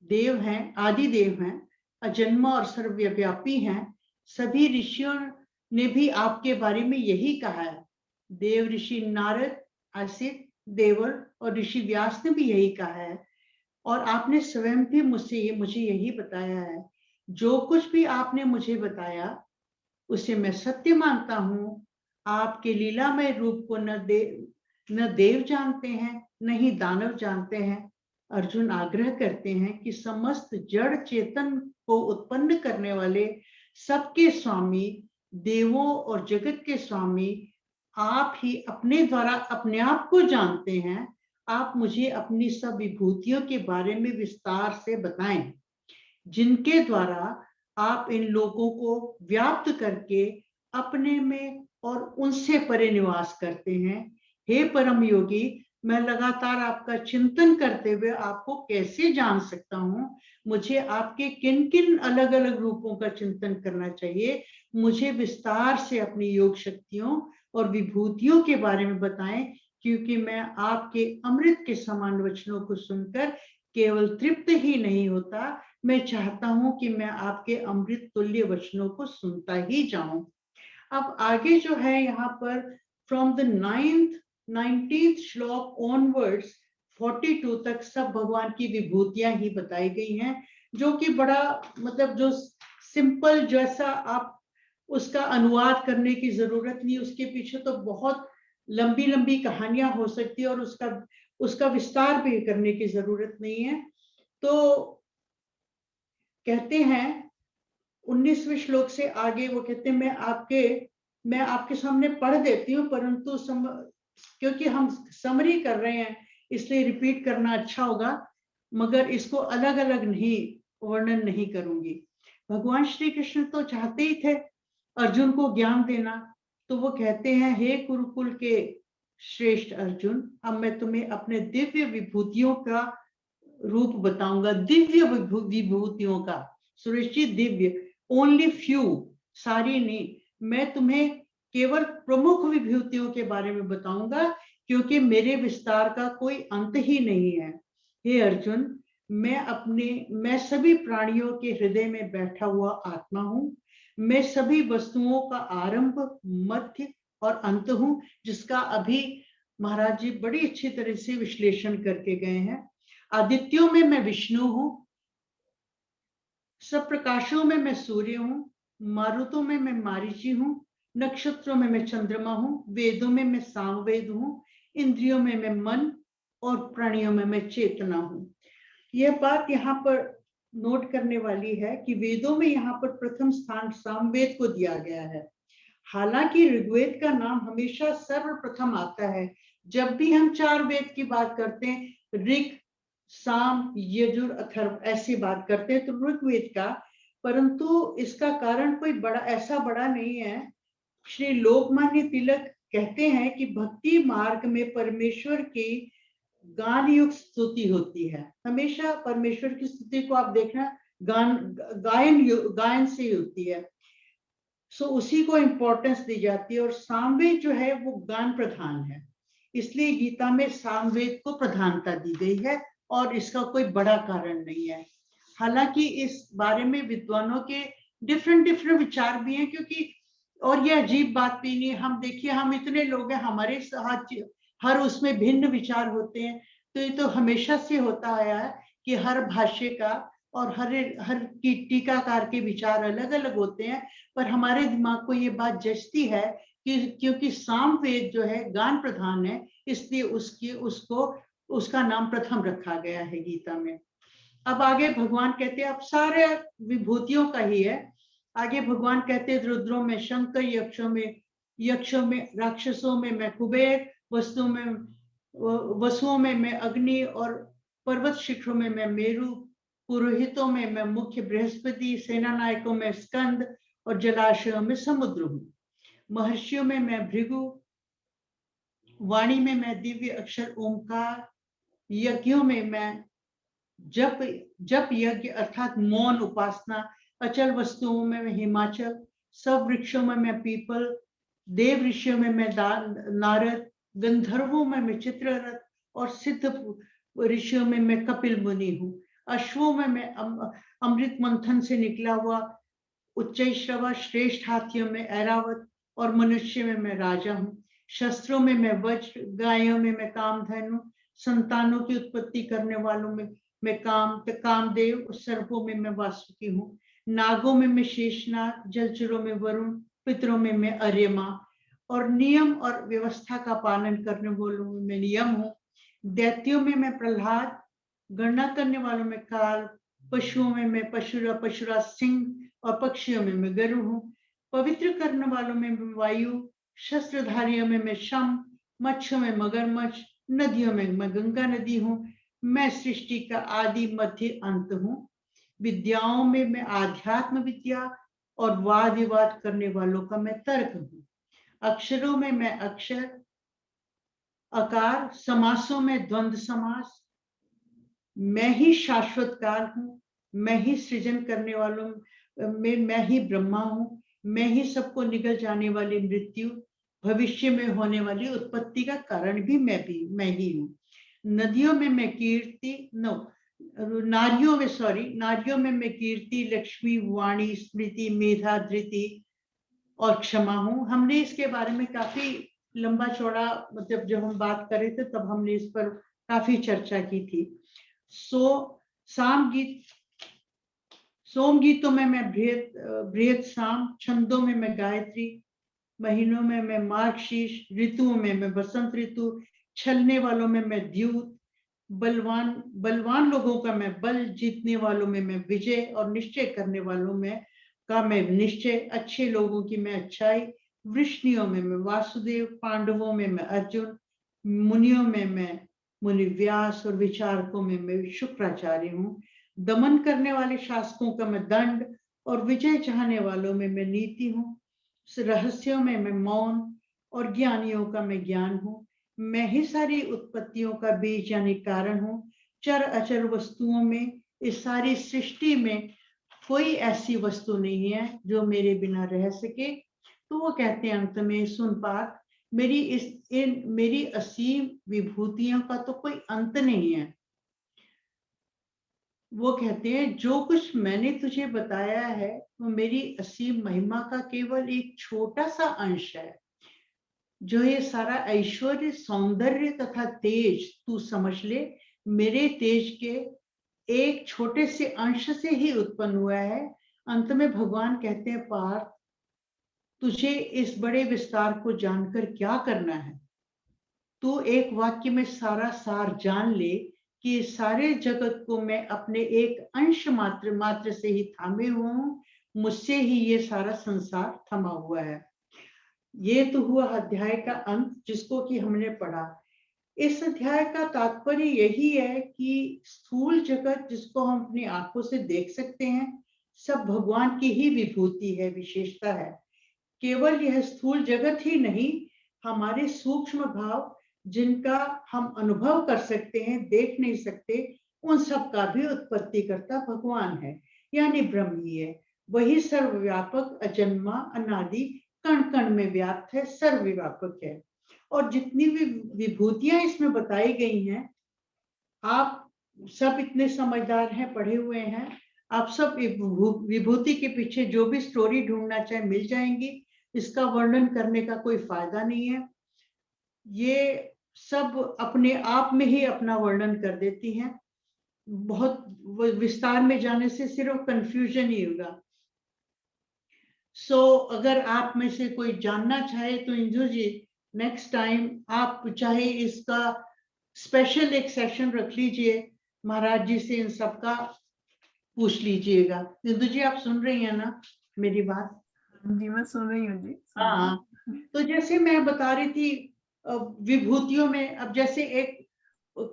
देव हैं, आदि देव हैं, अजन्मा और सर्वव्यापी हैं। सभी ऋषियों ने भी आपके बारे में यही कहा है। देव ऋषि नारद, असित, देवर और ऋषि व्यास ने भी यही कहा है, और आपने स्वयं भी मुझे यही बताया है। जो कुछ भी आपने मुझे बताया उसे मैं सत्य मानता हूँ। आपके लीलामय रूप को न देव जानते हैं, न ही दानव जानते हैं। अर्जुन आग्रह करते हैं कि समस्त जड़ चेतन को उत्पन्न करने वाले, सबके स्वामी, देवों और जगत के स्वामी आप ही अपने द्वारा अपने आप को जानते हैं। आप मुझे अपनी सब विभूतियों के बारे में विस्तार से बताएं, जिनके द्वारा आप इन लोगों को व्याप्त करके अपने में और उनसे परे निवास करते हैं। हे परम योगी, मैं लगातार आपका चिंतन करते हुए आपको कैसे जान सकता हूँ? मुझे आपके किन किन अलग अलग रूपों का चिंतन करना चाहिए? मुझे विस्तार से अपनी योग शक्तियों और विभूतियों के बारे में बताएं, क्योंकि मैं आपके अमृत के समान वचनों को सुनकर केवल तृप्त ही नहीं होता, मैं चाहता हूं कि मैं आपके अमृत तुल्य वचनों को सुनता ही जाऊं। अब आगे जो है यहाँ पर फ्रॉम द 19th श्लोक ऑनवर्ड्स 42 तक सब भगवान की विभूतियां ही बताई गई हैं, जो कि बड़ा मतलब जो सिंपल, जैसा आप उसका अनुवाद करने की जरूरत नहीं, उसके पीछे तो बहुत लंबी लंबी कहानियां हो सकती है और उसका विस्तार भी करने की जरूरत नहीं है। तो कहते हैं 19वें श्लोक से आगे वो कहते हैं मैं आपके सामने पढ़ देती हूँ, परंतु क्योंकि हम समरी कर रहे हैं इसलिए रिपीट करना अच्छा होगा, मगर इसको अलग अलग नहीं वर्णन नहीं करूंगी। भगवान श्री कृष्ण तो चाहते ही थे अर्जुन को ज्ञान देना, तो वो कहते हैं, हे कुरुकुल के श्रेष्ठ अर्जुन, अब मैं तुम्हें अपने दिव्य विभूतियों का रूप बताऊंगा। दिव्य विभूतियों का, सुरेश जी, दिव्य, ओनली फ्यू, सारी नहीं। मैं तुम्हें केवल प्रमुख विभूतियों के बारे में बताऊंगा, क्योंकि मेरे विस्तार का कोई अंत ही नहीं है। हे अर्जुन, मैं सभी प्राणियों के हृदय में बैठा हुआ आत्मा हूँ। मैं सभी वस्तुओं का आरंभ, मध्य और अंत हूँ, जिसका अभी महाराज जी बड़ी अच्छी तरह से विश्लेषण करके गए हैं। आदित्यों में मैं विष्णु हूँ, सब प्रकाशों में मैं सूर्य हूँ, मारुतों में मैं मारीची हूँ, नक्षत्रों में मैं चंद्रमा हूँ, वेदों में मैं सामवेद हूँ, इंद्रियों में मैं मन और प्राणियों में मैं चेतना हूँ। यह बात यहाँ पर नोट करने वाली है कि वेदों में यहाँ पर प्रथम स्थान सामवेद को दिया गया है। हालांकि ऋग्वेद का नाम हमेशा सर्वप्रथम आता है। जब भी हम 4 वेद की बात करते हैं, ऋग, साम, यजुर, अथर्व, ऐसी बात करते हैं, तो ऋग्वेद का, परंतु इसका कारण कोई ऐसा बड़ा नहीं है। श्री लोकमान्य तिलक कहते हैं कि भक्ति मार्ग में परमेश्वर की गान युक्त स्तुति होती है। हमेशा परमेश्वर की स्तुति को आप देखना गायन से होती है, सो उसी को इंपॉर्टेंस दी जाती है। और सामवेद जो है वो गान प्रधान है, इसलिए गीता में सामवेद को प्रधानता दी गई है, और इसका कोई बड़ा कारण नहीं है। हालांकि इस बारे में विद्वानों के डिफरेंट विचार भी हैं, क्योंकि और ये अजीब बात भी नहीं, हम देखिए हम इतने लोग हैं, हमारे साथ हर उसमें भिन्न विचार होते हैं। तो ये तो हमेशा से होता आया है कि हर भाष्य का और हर की टीकाकार के विचार अलग अलग होते हैं, पर हमारे दिमाग को ये बात जचती है कि क्योंकि सामवेद जो है गान प्रधान है, इसलिए उसका नाम प्रथम रखा गया है गीता में। अब आगे भगवान कहते हैं, अब सारे विभूतियों का ही है। आगे भगवान कहते हैं, रुद्रों में शंकर, यक्षों में राक्षसों में मैं कुबेर, वसुओं में मैं अग्नि, और पर्वत शिखरों में मैं मेरु, पुरोहितों में मैं मुख्य बृहस्पति, सेना नायकों में स्कंद, और जलाशयों में समुद्र हूँ। महर्षियों में मैं भृगु, वाणी में मैं दिव्य अक्षर ओंकार, यज्ञों में मैं जप यज्ञ अर्थात मौन उपासना, अचल वस्तुओं में मैं हिमाचल, सब वृक्षों में मैं पीपल, देव ऋषियों में मैं नारद, गंधर्वों में मैं चित्ररथ, और सिद्ध ऋषियों में मैं कपिल मुनि हूँ। अश्वों में मैं अमृत मंथन से निकला हुआ उच्चैश्रवा, श्रेष्ठ हाथियों में ऐरावत, और मनुष्य में मैं राजा हूँ। शस्त्रों में मैं वज्र, गायों में मैं कामधेनु, संतानों की उत्पत्ति करने वालों में मैं कामदेव, सर्पों में मैं वासुकी हूँ, नागों में मैं शेषनाग, जलचरों में वरुण, पितरों में मैं अर्यमा, और नियम और व्यवस्था का पालन करने वालों में मैं नियम हूँ, दैत्यों में मैं प्रहलाद, गणना करने वालों में काल, पशुओं में मैं पशुरा सिंह, और पक्षियों में मैं गरुड़ हूँ, पवित्र करने वालों में मैं वायु, शस्त्रधारियों में मैं शम, मच्छों में मगरमच्छ, नदियों में मैं गंगा नदी हूँ, मैं सृष्टि का आदि मध्य अंत हूँ, विद्याओं में मैं आध्यात्म विद्या, और वाद विवाद करने वालों का मैं तर्क हूँ, अक्षरों में मैं अक्षर, आकार, समासों में द्वंद्व समास, मैं ही शाश्वत काल हूँ, मैं ही सृजन करने वालों में मैं ही ब्रह्मा हूँ, मैं ही सबको निगल जाने वाली मृत्यु, भविष्य में होने वाली उत्पत्ति का कारण भी मैं ही हूँ, नदियों में मैं कीर्ति नारियों में मैं कीर्ति, लक्ष्मी, वाणी, स्मृति, मेधा, धृति और क्षमा हूँ। हमने इसके बारे में काफी लंबा चौड़ा, मतलब जब हम बात कर रहे थे तब हमने इस पर काफी चर्चा की थी। सोम गीतों में मैं बृहत साम, छंदों में मैं गायत्री, महीनों में मैं मार्गशीर्ष, ऋतुओं में मैं बसंत ऋतु, छलने वालों में मैं द्यूत, बलवान लोगों का मैं बल, जीतने वालों में मैं विजय, और निश्चय करने वालों में का मैं निश्चय, अच्छे लोगों की मैं अच्छाई, वृष्णियों में मैं वासुदेव, पांडवों में मैं अर्जुन, मुनियों में मैं मुनि व्यास, और विचारकों में मैं शुक्राचार्य हूँ, दमन करने वाले शासकों का मैं दंड, और विजय चाहने वालों में मैं नीति हूँ, रहस्यों में मैं मौन, और ज्ञानियों का मैं ज्ञान हूँ, मैं ही सारी उत्पत्तियों का बीज यानी कारण हूँ, चर अचर वस्तुओं में, इस सारी सृष्टि में कोई ऐसी वस्तु नहीं है जो मेरे बिना रह सके। तो वो कहते हैं अंत में, सुन पार्थ, मेरी असीम विभूतियों का तो कोई अंत नहीं है। वो कहते हैं जो कुछ मैंने तुझे बताया है वो मेरी असीम महिमा का केवल एक छोटा सा अंश है। जो ये सारा ऐश्वर्य, सौंदर्य तथा तेज तू समझ ले, मेरे तेज के एक छोटे से अंश से ही उत्पन्न हुआ है। अंत में भगवान कहते हैं, पार्थ, तुझे इस बड़े विस्तार को जानकर क्या करना है? तू एक वाक्य में सारा सार जान ले कि सारे जगत को मैं अपने एक अंश मात्र से ही थामे हुआ हूँ, मुझसे ही ये सारा संसार थमा हुआ है। ये तो हुआ अध्याय का अंत, जिसको कि हमने पढ़ा। इस अध्याय का तात्पर्य यही है कि स्थूल जगत जिसको हम अपनी आंखों से देख सकते हैं, सब भगवान की ही विभूति है, विशेषता है। केवल यह स्थूल जगत ही नहीं, हमारे सूक्ष्म भाव जिनका हम अनुभव कर सकते हैं, देख नहीं सकते, उन सब का भी उत्पत्ति करता भगवान है, यानी ब्रह्म ही है। वही सर्वव्यापक, अजन्मा, अनादि, कण कण में व्याप्त है, सर्वव्यापक है। और जितनी भी विभूतियां इसमें बताई गई हैं, आप सब इतने समझदार हैं, पढ़े हुए हैं, आप सब विभूति के पीछे जो भी स्टोरी ढूंढना चाहे मिल जाएंगी। इसका वर्णन करने का कोई फायदा नहीं है। ये सब अपने आप में ही अपना वर्णन कर देती हैं। बहुत विस्तार में जाने से सिर्फ कंफ्यूजन ही होगा। अगर आप में से कोई जानना चाहे तो इंदु जी, नेक्स्ट टाइम आप चाहे इसका स्पेशल एक सेशन रख लीजिए, महाराज जी से इन सब का पूछ लीजिएगा। इंदु जी, आप सुन रही हैं ना मेरी बात? जी, मैं सुन रही हूँ जी। हाँ, तो जैसे मैं बता रही थी विभूतियों में, अब जैसे एक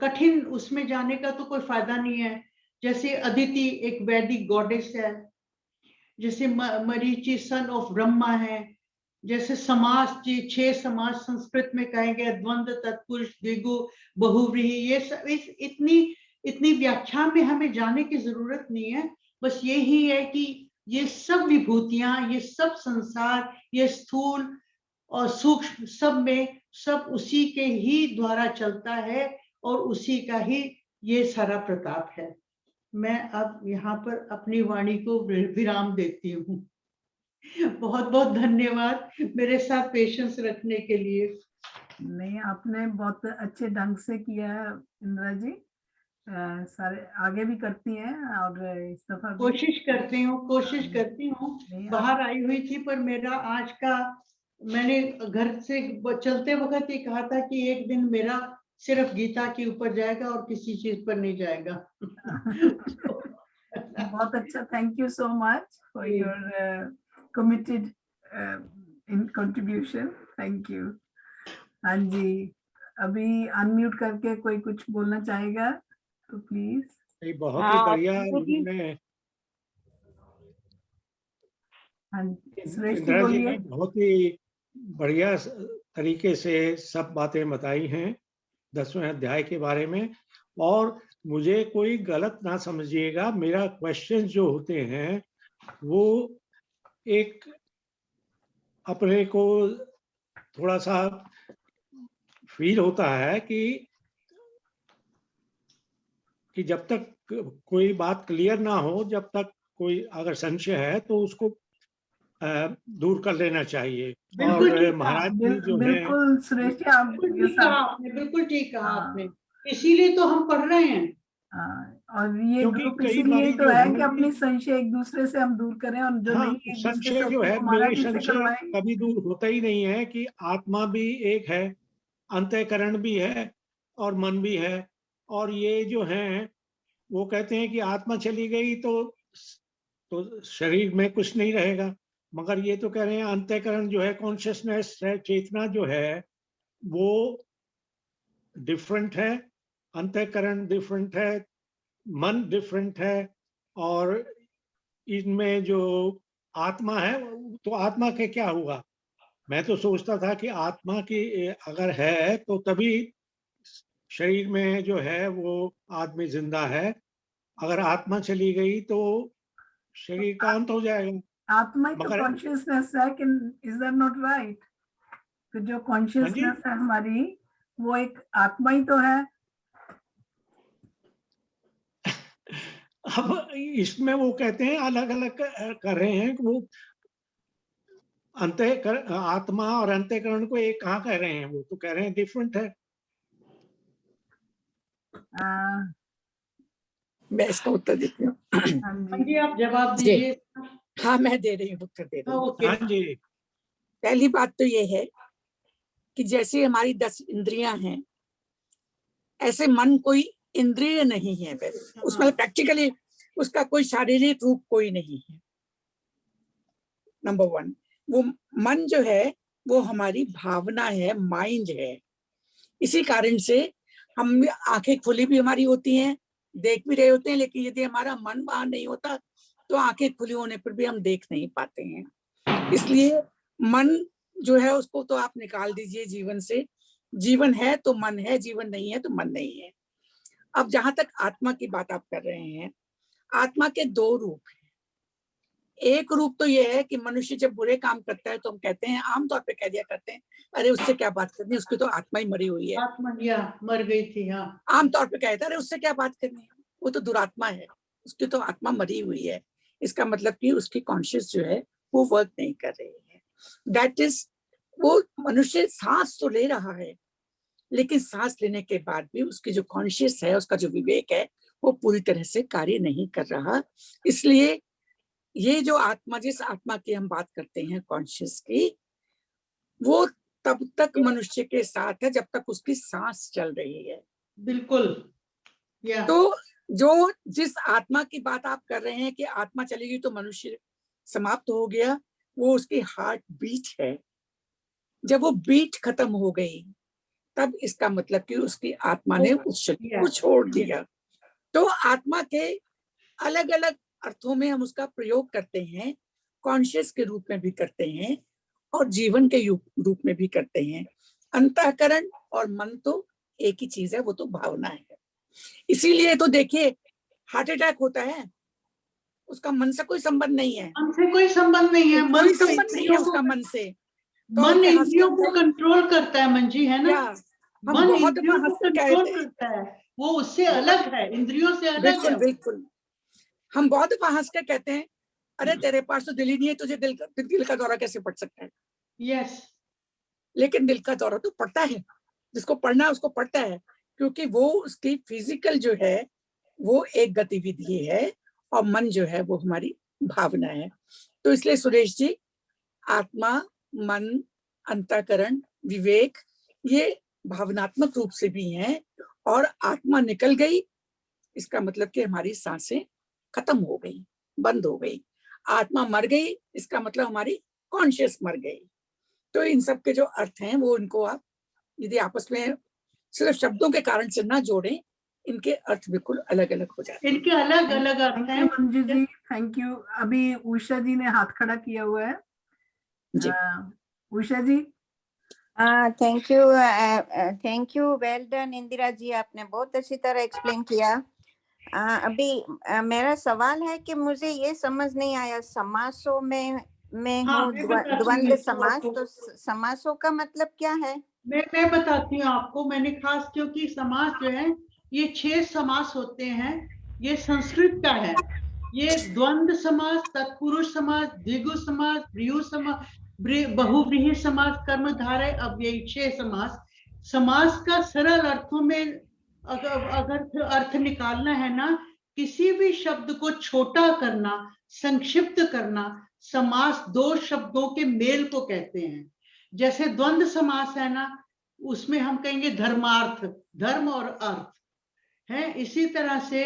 कठिन उसमें जाने का तो कोई फायदा नहीं है। जैसे अदिति एक वैदिक गॉडेस है, जैसे मरीचि सन ऑफ ब्रह्मा है, जैसे समास जी 6 समास संस्कृत में कहेंगे, द्वंद्व, तत्पुरुष, द्विगु, बहुव्रीहि, ये सब इतनी व्याख्या में हमें जाने की जरूरत नहीं है। बस यही है कि ये सब विभूतियां, ये सब संसार, ये स्थूल और सूक्ष्म, सब में सब उसी के ही द्वारा चलता है और उसी का ही ये सारा प्रताप है। मैं अब यहाँ पर अपनी वाणी को विराम देती हूँ। बहुत बहुत धन्यवाद मेरे साथ पेशेंस रखने के लिए। नहीं, आपने बहुत अच्छे ढंग से किया है इंदिरा जी। सारे आगे भी करती हैं और इस दफा भी कोशिश करती हूँ। नहीं, बाहर आई हुई थी, पर मेरा आज का, मैंने घर से चलते वक्त ये कहा था कि एक दिन मेरा सिर्फ गीता के ऊपर जाएगा और किसी चीज पर नहीं जाएगा। बहुत अच्छा, thank you so much for your committed in contribution, thank you. हाँ जी, अभी अनम्यूट करके कोई कुछ बोलना चाहेगा तो प्लीज। ये बहुत ही बढ़िया इंदु जी। इन्होंने, हाँ जी, सुरेश जी इंदिरा जी बोलिए। ने बहुत ही बढ़िया तरीके से सब बातें बताई हैं 10वें अध्याय के बारे में। और मुझे कोई गलत ना समझिएगा, मेरा क्वेश्चन जो होते हैं वो एक अपने को थोड़ा सा फील होता है कि जब तक कोई बात क्लियर ना हो, जब तक कोई अगर संशय है तो उसको दूर कर लेना चाहिए। बिल्कुल और ठीक महाराज जी जो है, बिल्कुल सुरेश जी, आप बिल्कुल ये ठीक कहा सब आपने, बिल्कुल ठीक कहा हाँ। आपने, इसीलिए तो हम पढ़ रहे हैं। और ये क्योंकि ग्रुप कई इसीलिए बारी तो जो है है कि अपनी संशय एक दूसरे से हम दूर करें, और जो हाँ, नहीं एक दूसरे से संशय जो है, उसको महाराज मेरे जी से संशय करवाएं। कभी दूर होता ही नहीं है कि आत्मा भी एक है, अंतःकरण भी है और मन भी है। और ये जो है वो कहते हैं कि आत्मा चली गई तो शरीर में कुछ नहीं रहेगा, मगर ये तो कह रहे हैं अंतःकरण जो है, कॉन्शियसनेस है, चेतना जो है वो डिफरेंट है, अंतःकरण डिफरेंट है, मन डिफरेंट है। और इनमें जो आत्मा है, तो आत्मा के क्या हुआ? मैं तो सोचता था कि आत्मा की अगर है तो तभी शरीर में जो है वो आदमी जिंदा है, अगर आत्मा चली गई तो शरीर का अंत हो जाएगा। आत्मा ही तो मगर कॉन्शियसनेस है कि इज दैट नॉट राइट? तो जो हाँ जी, कॉन्शियसनेस है हमारी, वो एक आत्मा ही तो है। अब इसमें वो कहते हैं अलग अलग कर रहे हैं कि वो आत्मा और अंतःकरण को एक कहाँ कह रहे हैं, वो तो कह रहे हैं डिफरेंट है। मैं इसका उत्तर देती हूँ। हाँ हाँ जी, जी, आप जवाब दीजिए। हाँ, मैं दे रही हूँ, उत्तर दे रही हूँ। ओके। हाँ जी, पहली बात तो ये है कि जैसे हमारी 10 इंद्रियां हैं, ऐसे मन कोई इंद्रिय नहीं है, उसमें प्रैक्टिकली उसका कोई शारीरिक रूप कोई नहीं है। नंबर 1, वो मन जो है वो हमारी भावना है, माइंड है। इसी कारण से हम आंखें खुली भी हमारी होती हैं, देख भी रहे होते हैं, लेकिन यदि हमारा मन वहां नहीं होता तो आंखें खुली होने पर भी हम देख नहीं पाते हैं। इसलिए मन जो है उसको तो आप निकाल दीजिए जीवन से। जीवन है तो मन है, जीवन नहीं है तो मन नहीं है। अब जहां तक आत्मा की बात आप कर रहे हैं, आत्मा के 2 रूप हैं। एक रूप तो यह है कि मनुष्य जब बुरे काम करता है तो हम कहते हैं, आमतौर पे कह दिया करते हैं, अरे उससे क्या बात करनी है, उसकी तो आत्मा ही मरी हुई है। आत्मा मर गई थी। हाँ, आमतौर पे कहते हैं, अरे उससे क्या बात करनी है, वो तो दुरात्मा है, उसकी तो आत्मा मरी हुई है। इसका मतलब कि उसकी कॉन्शियस जो है वो वर्क नहीं कर रही है। दैट इज, वो मनुष्य सांस तो ले रहा है, लेकिन सांस लेने के बाद भी उसकी जो कॉन्शियस है, उसका जो विवेक है, वो पूरी तरह से कार्य नहीं कर रहा। इसलिए ये जो आत्मा, जिस आत्मा की हम बात करते हैं कॉन्शियस की, वो तब तक मनुष्य के साथ है जब तक उसकी सांस चल रही है। बिल्कुल। तो जो जिस आत्मा की बात आप कर रहे हैं कि आत्मा चलेगी तो मनुष्य समाप्त हो गया, वो उसकी हार्ट बीट है। जब वो बीट खत्म हो गई तब इसका मतलब कि उसकी आत्मा ने उस शरीर को छोड़ दिया। तो आत्मा के अलग अलग अर्थों में हम उसका प्रयोग करते हैं, कॉन्शियस के रूप में भी करते हैं और जीवन के रूप में भी करते हैं। अंतःकरण और मन तो एक ही चीज है, वो तो भावना है। इसीलिए तो देखिए, हार्ट अटैक होता है, उसका मन से कोई संबंध नहीं है, मन से कोई संबंध नहीं है। कोई संबंध नहीं है उसका मन से। तो मन इंद्रियों को कंट्रोल करता है मंजी, है ना? मन इंद्रियों को कंट्रोल करता है, वो उससे अलग है, इंद्रियों से अलग बिल्कुल है। बिल्कुल। हम बहुत हंस के कहते हैं, अरे तेरे पास तो दिल ही नहीं है, तुझे दिल का दौरा कैसे पड़ सकता है? यस। लेकिन दिल का दौरा तो पड़ता है, जिसको पढ़ना है उसको पढ़ता है, क्योंकि वो उसकी फिजिकल जो है वो एक गतिविधि है और मन जो है वो हमारी भावना है। तो इसलिए सुरेश जी, आत्मा, मन, अंतःकरण, विवेक ये भावनात्मक रूप से भी हैं, और आत्मा निकल गई इसका मतलब कि हमारी सांसें खत्म हो गई, बंद हो गई। आत्मा मर गई इसका मतलब हमारी कॉन्शियस मर गई। तो इन सब के जो अर्थ हैं वो इनको आप यदि आपस में सिर्फ शब्दों के कारण से ना जोड़ें, इनके अर्थ बिल्कुल अलग अलग हो जाते हैं। इनके अलग अलग अर्थ हैं। Manju ji, thank you. अभी उषा जी ने हाथ खड़ा किया हुआ है जी। Usha ji. Thank you, well done Indira ji, आपने बहुत अच्छी तरह एक्सप्लेन किया। अभी मेरा सवाल है कि मुझे ये समझ नहीं आया, समासों में मैं हूँ द्वंद्व समास, तो समासों का मतलब क्या है? मैं बताती हूँ आपको। मैंने खास क्योंकि समास जो है ये 6 समास होते हैं, ये संस्कृत का है। ये द्वंद्व समास, तत्पुरुष समास, द्विगु समास, व्रीहि समास, बहुव्रीहि समास, कर्मधारय अव्ययी, 6 समास। समास का सरल अर्थों में अगर अर्थ निकालना है ना, किसी भी शब्द को छोटा करना, संक्षिप्त करना, समास 2 शब्दों के मेल को कहते हैं। जैसे द्वंद्व समास है ना, उसमें हम कहेंगे धर्मार्थ, धर्म और अर्थ है। इसी तरह से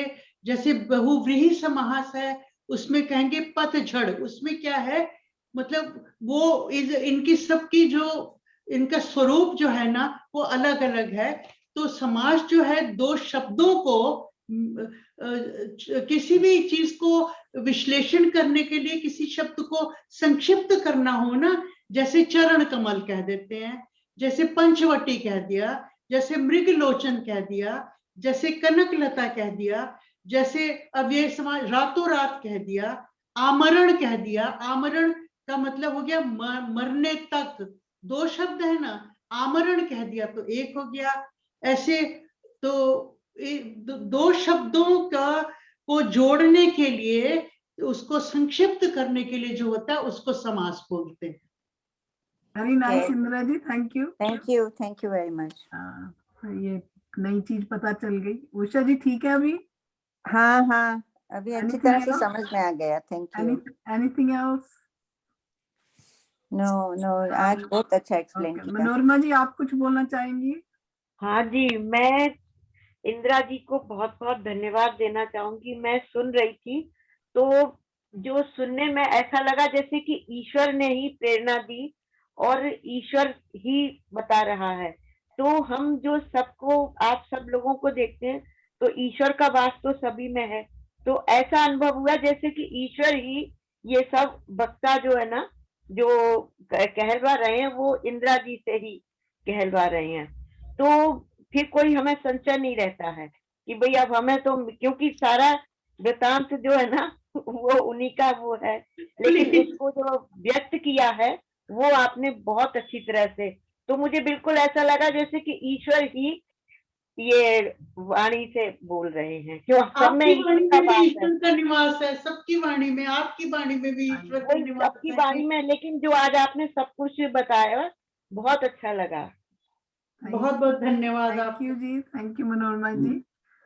जैसे बहुव्रीहि समास है, उसमें कहेंगे पतझड़। उसमें क्या है, मतलब वो इनकी सबकी जो इनका स्वरूप जो है ना वो अलग अलग है। तो समास जो है 2 शब्दों को किसी भी चीज को विश्लेषण करने के लिए, किसी शब्द को संक्षिप्त करना हो ना, जैसे चरण कमल कह देते हैं, जैसे पंचवटी कह दिया, जैसे मृगलोचन कह दिया, जैसे कनकलता कह दिया, जैसे अव्यय समास रातों रात कह दिया, आमरण कह दिया। आमरण का मतलब हो गया मरने तक। 2 शब्द है ना, आमरण कह दिया तो 1 हो गया। ऐसे तो 2 शब्दों का को जोड़ने के लिए, उसको संक्षिप्त करने के लिए जो होता है उसको समास बोलते हैं। Very nice Indira ji, thank you. Thank you very much. ये नई चीज पता चल गई। उषा जी ठीक है अभी? हाँ, अभी अच्छी तरह से समझ में आ गया। Thank you. Anything else? No, आज बहुत अच्छा एक्सप्लेन किया। मनोरमा जी, आप कुछ बोलना चाहेंगी? हाँ जी, मैं इंदिरा जी को बहुत बहुत धन्यवाद देना चाहूंगी। मैं सुन रही थी तो जो सुनने में ऐसा लगा जैसे कि ईश्वर ने ही प्रेरणा दी और ईश्वर ही बता रहा है। तो हम जो सबको, आप सब लोगों को देखते हैं तो ईश्वर का वास तो सभी में है। तो ऐसा अनुभव हुआ जैसे कि ईश्वर ही ये सब वक्ता जो है ना, जो कहलवा रहे हैं, वो इंदिरा जी से ही कहलवा रहे हैं। तो फिर कोई हमें संशय नहीं रहता है कि भाई अब हमें तो, क्योंकि सारा वृतांत जो है ना वो उन्हीं का वो है, लेकिन उसको जो व्यक्त किया है वो आपने बहुत अच्छी तरह से। तो मुझे बिल्कुल ऐसा लगा जैसे कि ईश्वर ही ये वाणी से बोल रहे हैं, क्यों सब में आपकी वाणी ईश्वर का में भी वास ईश्वर का निवास है, सबकी वाणी में, आपकी वाणी में भी ईश्वर का वही निवास सबकी है। वाणी में। लेकिन जो आज आपने सब कुछ बताया बहुत अच्छा लगा। बहुत बहुत धन्यवाद थैंक यू जी, थैंक यू मनोरमा जी।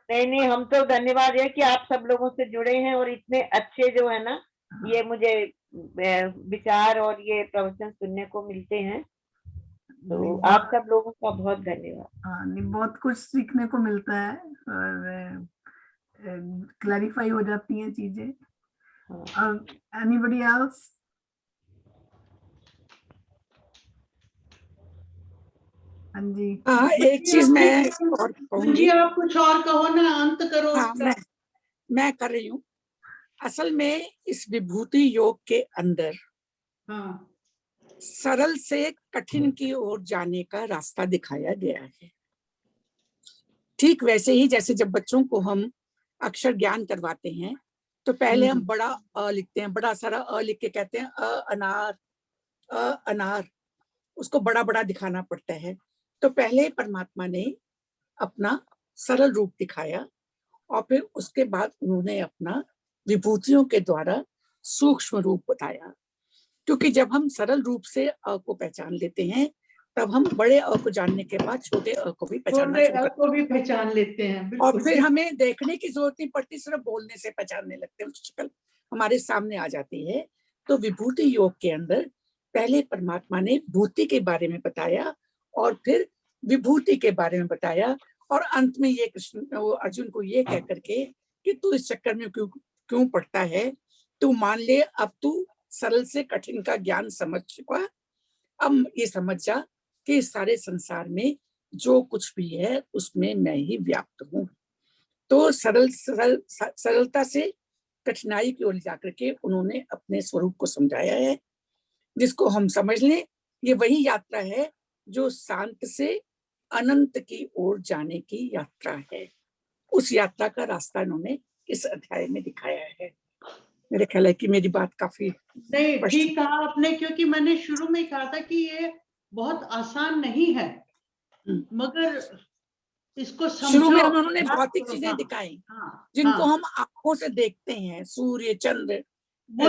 नहीं, हम तो धन्यवाद है कि आप सब लोगों से जुड़े हैं और इतने अच्छे जो है ना ये मुझे विचार और ये प्रवचन सुनने को मिलते हैं। तो आप सब लोगों का बहुत धन्यवाद। हाँ, नहीं, बहुत कुछ सीखने को मिलता है और क्लैरिफाई हो जाती हैं चीजें। Anybody else? हाँ जी। हाँ, एक चीज मैं और कहूंगी। आप कुछ और कहो ना, अंत करो। हाँ, मैं कर रही हूँ। असल में इस विभूति योग के अंदर सरल से कठिन की ओर जाने का रास्ता दिखाया गया है। ठीक वैसे ही जैसे जब बच्चों को हम अक्षर ज्ञान करवाते हैं तो पहले हम बड़ा अ लिखते हैं, बड़ा सारा अ लिख के कहते हैं अनार, अनार, उसको बड़ा बड़ा दिखाना पड़ता है। तो पहले परमात्मा ने अपना सरल रूप दिखाया और फिर उसके बाद उन्होंने अपना विभूतियों के द्वारा सूक्ष्म रूप बताया। क्योंकि जब हम सरल रूप से अ को पहचान लेते हैं तब हम बड़े अ को जानने के बाद छोटे अ को भी पहचानना शुरू करते को भी पहचान लेते हैं। हैं। और फिर हमें देखने की जरूरत नहीं पड़ती, सिर्फ बोलने से पहचानने लगते हैं, उसकी शक्ल हमारे सामने आ जाती है। तो विभूति योग के अंदर पहले परमात्मा ने भूति के बारे में बताया और फिर विभूति के बारे में बताया, और अंत में ये कृष्ण वो अर्जुन को ये कह करके कि तू इस चक्कर में क्यों पड़ता है, तू मान ले अब तू सरल से कठिन का ज्ञान समझ चुका, अब ये समझ जा कि सारे संसार में जो कुछ भी है उसमें मैं ही व्याप्त हूँ। तो सरलता से कठिनाई की ओर जाकर के उन्होंने अपने स्वरूप को समझाया है, जिसको हम समझ लें ये वही यात्रा है जो शांत से अनंत की ओर जाने की यात्रा है। उस यात्रा का रास्ता इन्होंने इस अध्याय में दिखाया है। मेरे ख्याल है कि मेरी बात काफी नहीं ठीक कहा आपने, क्योंकि मैंने शुरू में कहा था कि ये बहुत आसान नहीं है, मगर इसको समझो। शुरू में उन्होंने भौतिक चीजें दिखाई जिनको हम आंखों से देखते हैं, सूर्य चंद्र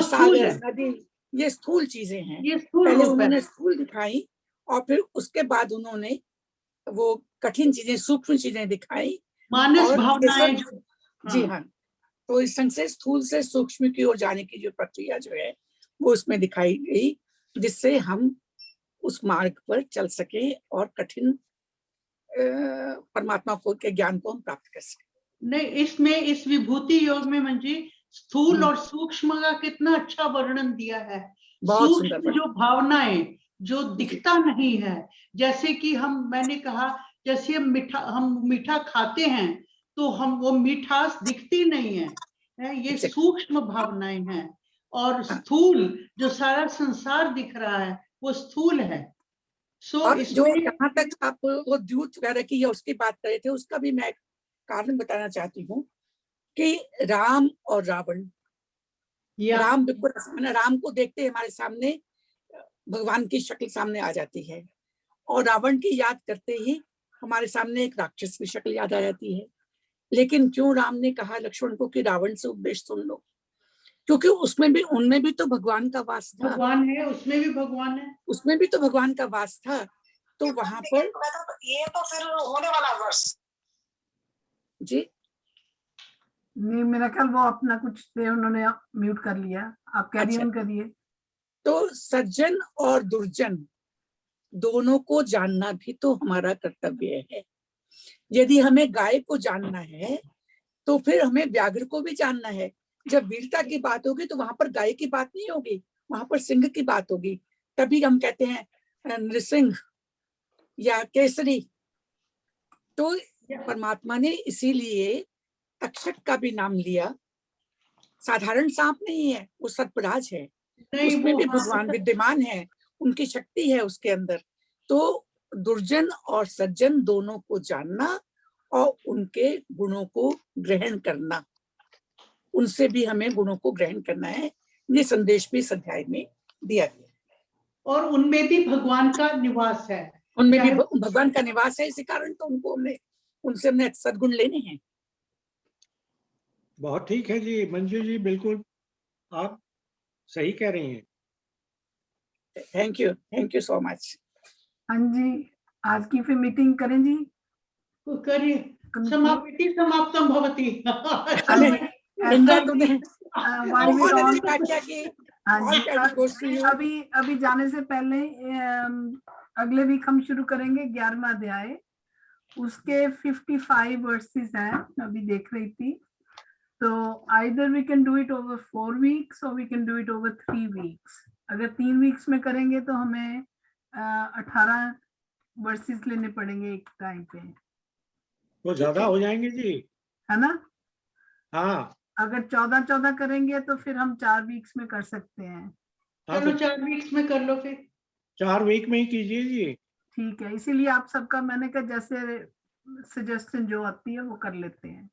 सागर नदी, ये स्थूल चीजें हैं। पहले उन्होंने स्थूल दिखाई और फिर उसके बाद उन्होंने वो कठिन चीजें, सूक्ष्म चीजें दिखाई, मानस भावनाएं। जी हाँ, तो इस संग से स्थूल से सूक्ष्म की ओर जाने की जो प्रक्रिया जो है वो उसमें दिखाई गई, जिससे हम उस मार्ग पर चल सके और कठिन परमात्मा को के ज्ञान को हम प्राप्त कर सके। नहीं, इसमें इस विभूति योग में मंजी स्थूल और सूक्ष्म का कितना अच्छा वर्णन दिया है। सूक्ष्म जो भावनाएं जो दिखता नहीं है, जैसे कि मैंने कहा जैसे हम मीठा खाते हैं तो हम वो मिठास दिखती नहीं है, ये सूक्ष्म भावनाएं हैं। और स्थूल जो सारा संसार दिख रहा है वो स्थूल है। और जो जहाँ तक आप वो द्यूत वगैरह की या उसकी बात कर रहे थे, उसका भी मैं कारण बताना चाहती हूँ कि राम और रावण, राम बिल्कुल, राम को देखते हमारे सामने भगवान की शक्ल सामने आ जाती है, और रावण की याद करते ही हमारे सामने एक राक्षस की शक्ल याद आ जाती है। लेकिन क्यों राम ने कहा लक्ष्मण को कि रावण से उपदेश सुन लो? क्योंकि उनमें भी तो भगवान का वास था। भगवान है, उसमें भी भगवान है, उसमें भी तो भगवान का वास था। तो वहां पर ये तो फिर होने वाला वर्ष जी नहीं, मेरा ख्याल वो अपना कुछ से उन्होंने म्यूट कर लिया, आप कैरी ऑन करिए। तो सज्जन और दुर्जन दोनों को जानना भी तो हमारा कर्तव्य है। यदि हमें गाय को जानना है तो फिर हमें व्याघ्र को भी जानना है। जब वीरता की बात होगी तो वहां पर गाय की बात नहीं होगी, वहां पर सिंह की बात होगी। तभी हम कहते हैं नृसिंह या केसरी। तो परमात्मा ने इसीलिए तक्षक का भी नाम लिया। साधारण सांप नहीं है, वो सर्पराज है, उसमें भी भगवान विद्यमान है, उनकी शक्ति है उसके अंदर। तो दुर्जन और सज्जन दोनों को जानना और उनके गुणों को ग्रहण करना, उनसे भी हमें गुणों को ग्रहण करना है। ये संदेश भी इस अध्याय में दिया गया। और उनमें भी भगवान का निवास है, उनमें भी भगवान का निवास है, इसी कारण तो उनसे हमने सद्गुण लेने हैं। बहुत ठीक है जी मंजू जी, बिल्कुल आप सही कह रही हैं। Thank you so much. हाँ जी, आज की फिर मीटिंग करें जी, करिए। समाप्तम भवति। इंद्रा तुमने अभी जाने से पहले अगले वीक हम शुरू करेंगे 11वां अध्याय, उसके 55 वर्सेस हैं, अभी देख रही थी। तो either we can do it over 4 weeks or we can do it over 3 weeks. अगर 3 वीक्स में करेंगे तो हमें 18 वर्सेस लेने पड़ेंगे एक टाइम पे, तो ज्यादा हो जाएंगे जी, है ना? हाँ, अगर 14 करेंगे तो फिर हम 4 वीक्स में कर सकते हैं। चलो 4 वीक्स में कर लो, फिर 4 वीक में ही कीजिए जी। ठीक है, इसीलिए आप सबका मैंने कहा जैसे सजेशन जो आती है वो कर लेते हैं।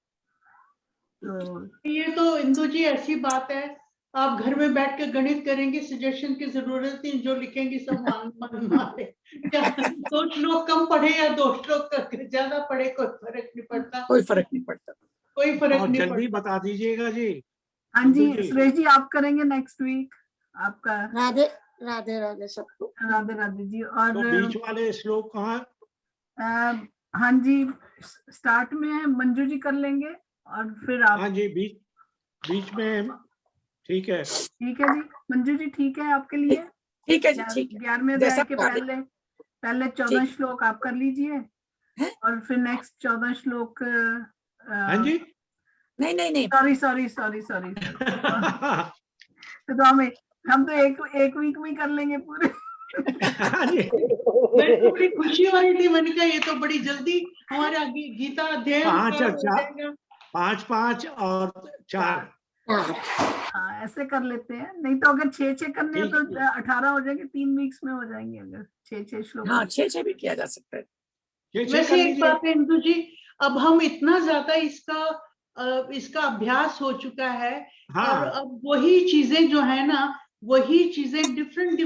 तो ये तो इंदु जी ऐसी बात है, आप घर में बैठ के गणित करेंगे, सजेशन की जरूरत नहीं, जो लिखेंगे सब मान मारे। 2 श्लोक कम पढ़े या 2 श्लोक ज्यादा पढ़े, कोई फर्क नहीं पड़ता, कोई फर्क नहीं पड़ता। जल्दी बता दीजिएगा जी। हाँ जी, सुरेश जी आप करेंगे नेक्स्ट वीक आपका। राधे राधे सबको। राधे राधे जी। तो और बीच वाले श्लोक कहाँ? हाँ जी, स्टार्ट में मंजू जी कर लेंगे और फिर आप। हाँ जी, बीच में ठीक है। ठीक है जी, मंजू जी ठीक है आपके लिए? ठीक है जी, ठीक है। 11वें जैसा अध्याय के आप आगे- पहले 14 श्लोक आप कर लीजिए और फिर नेक्स्ट 14 श्लोक। हाँ जी। नहीं सॉरी तो हम तो एक वीक में कर लेंगे पूरे। हाँ जी। मेरे को बड़ी खुशी हो रही थी, मैंने कहा ये तो बड़ी जल्दी हमारा गीता अध्ययन 5 हो और 4, जाएगा। 5 और 4। हाँ ऐसे कर लेते हैं, नहीं तो अगर 6 करने हैं तो 18 हो जाएंगे, 3 वीक्स में हो जाएंगे अगर 6 श्लोक। हाँ 6 भी किया जा सकता है। वैसे एक बात है इंदु जी, अब हम इतना ज्यादा इसका अभ्यास हो चुका है। हाँ। और अब वही चीजें जो है ना, वही चीजें डिफरेंट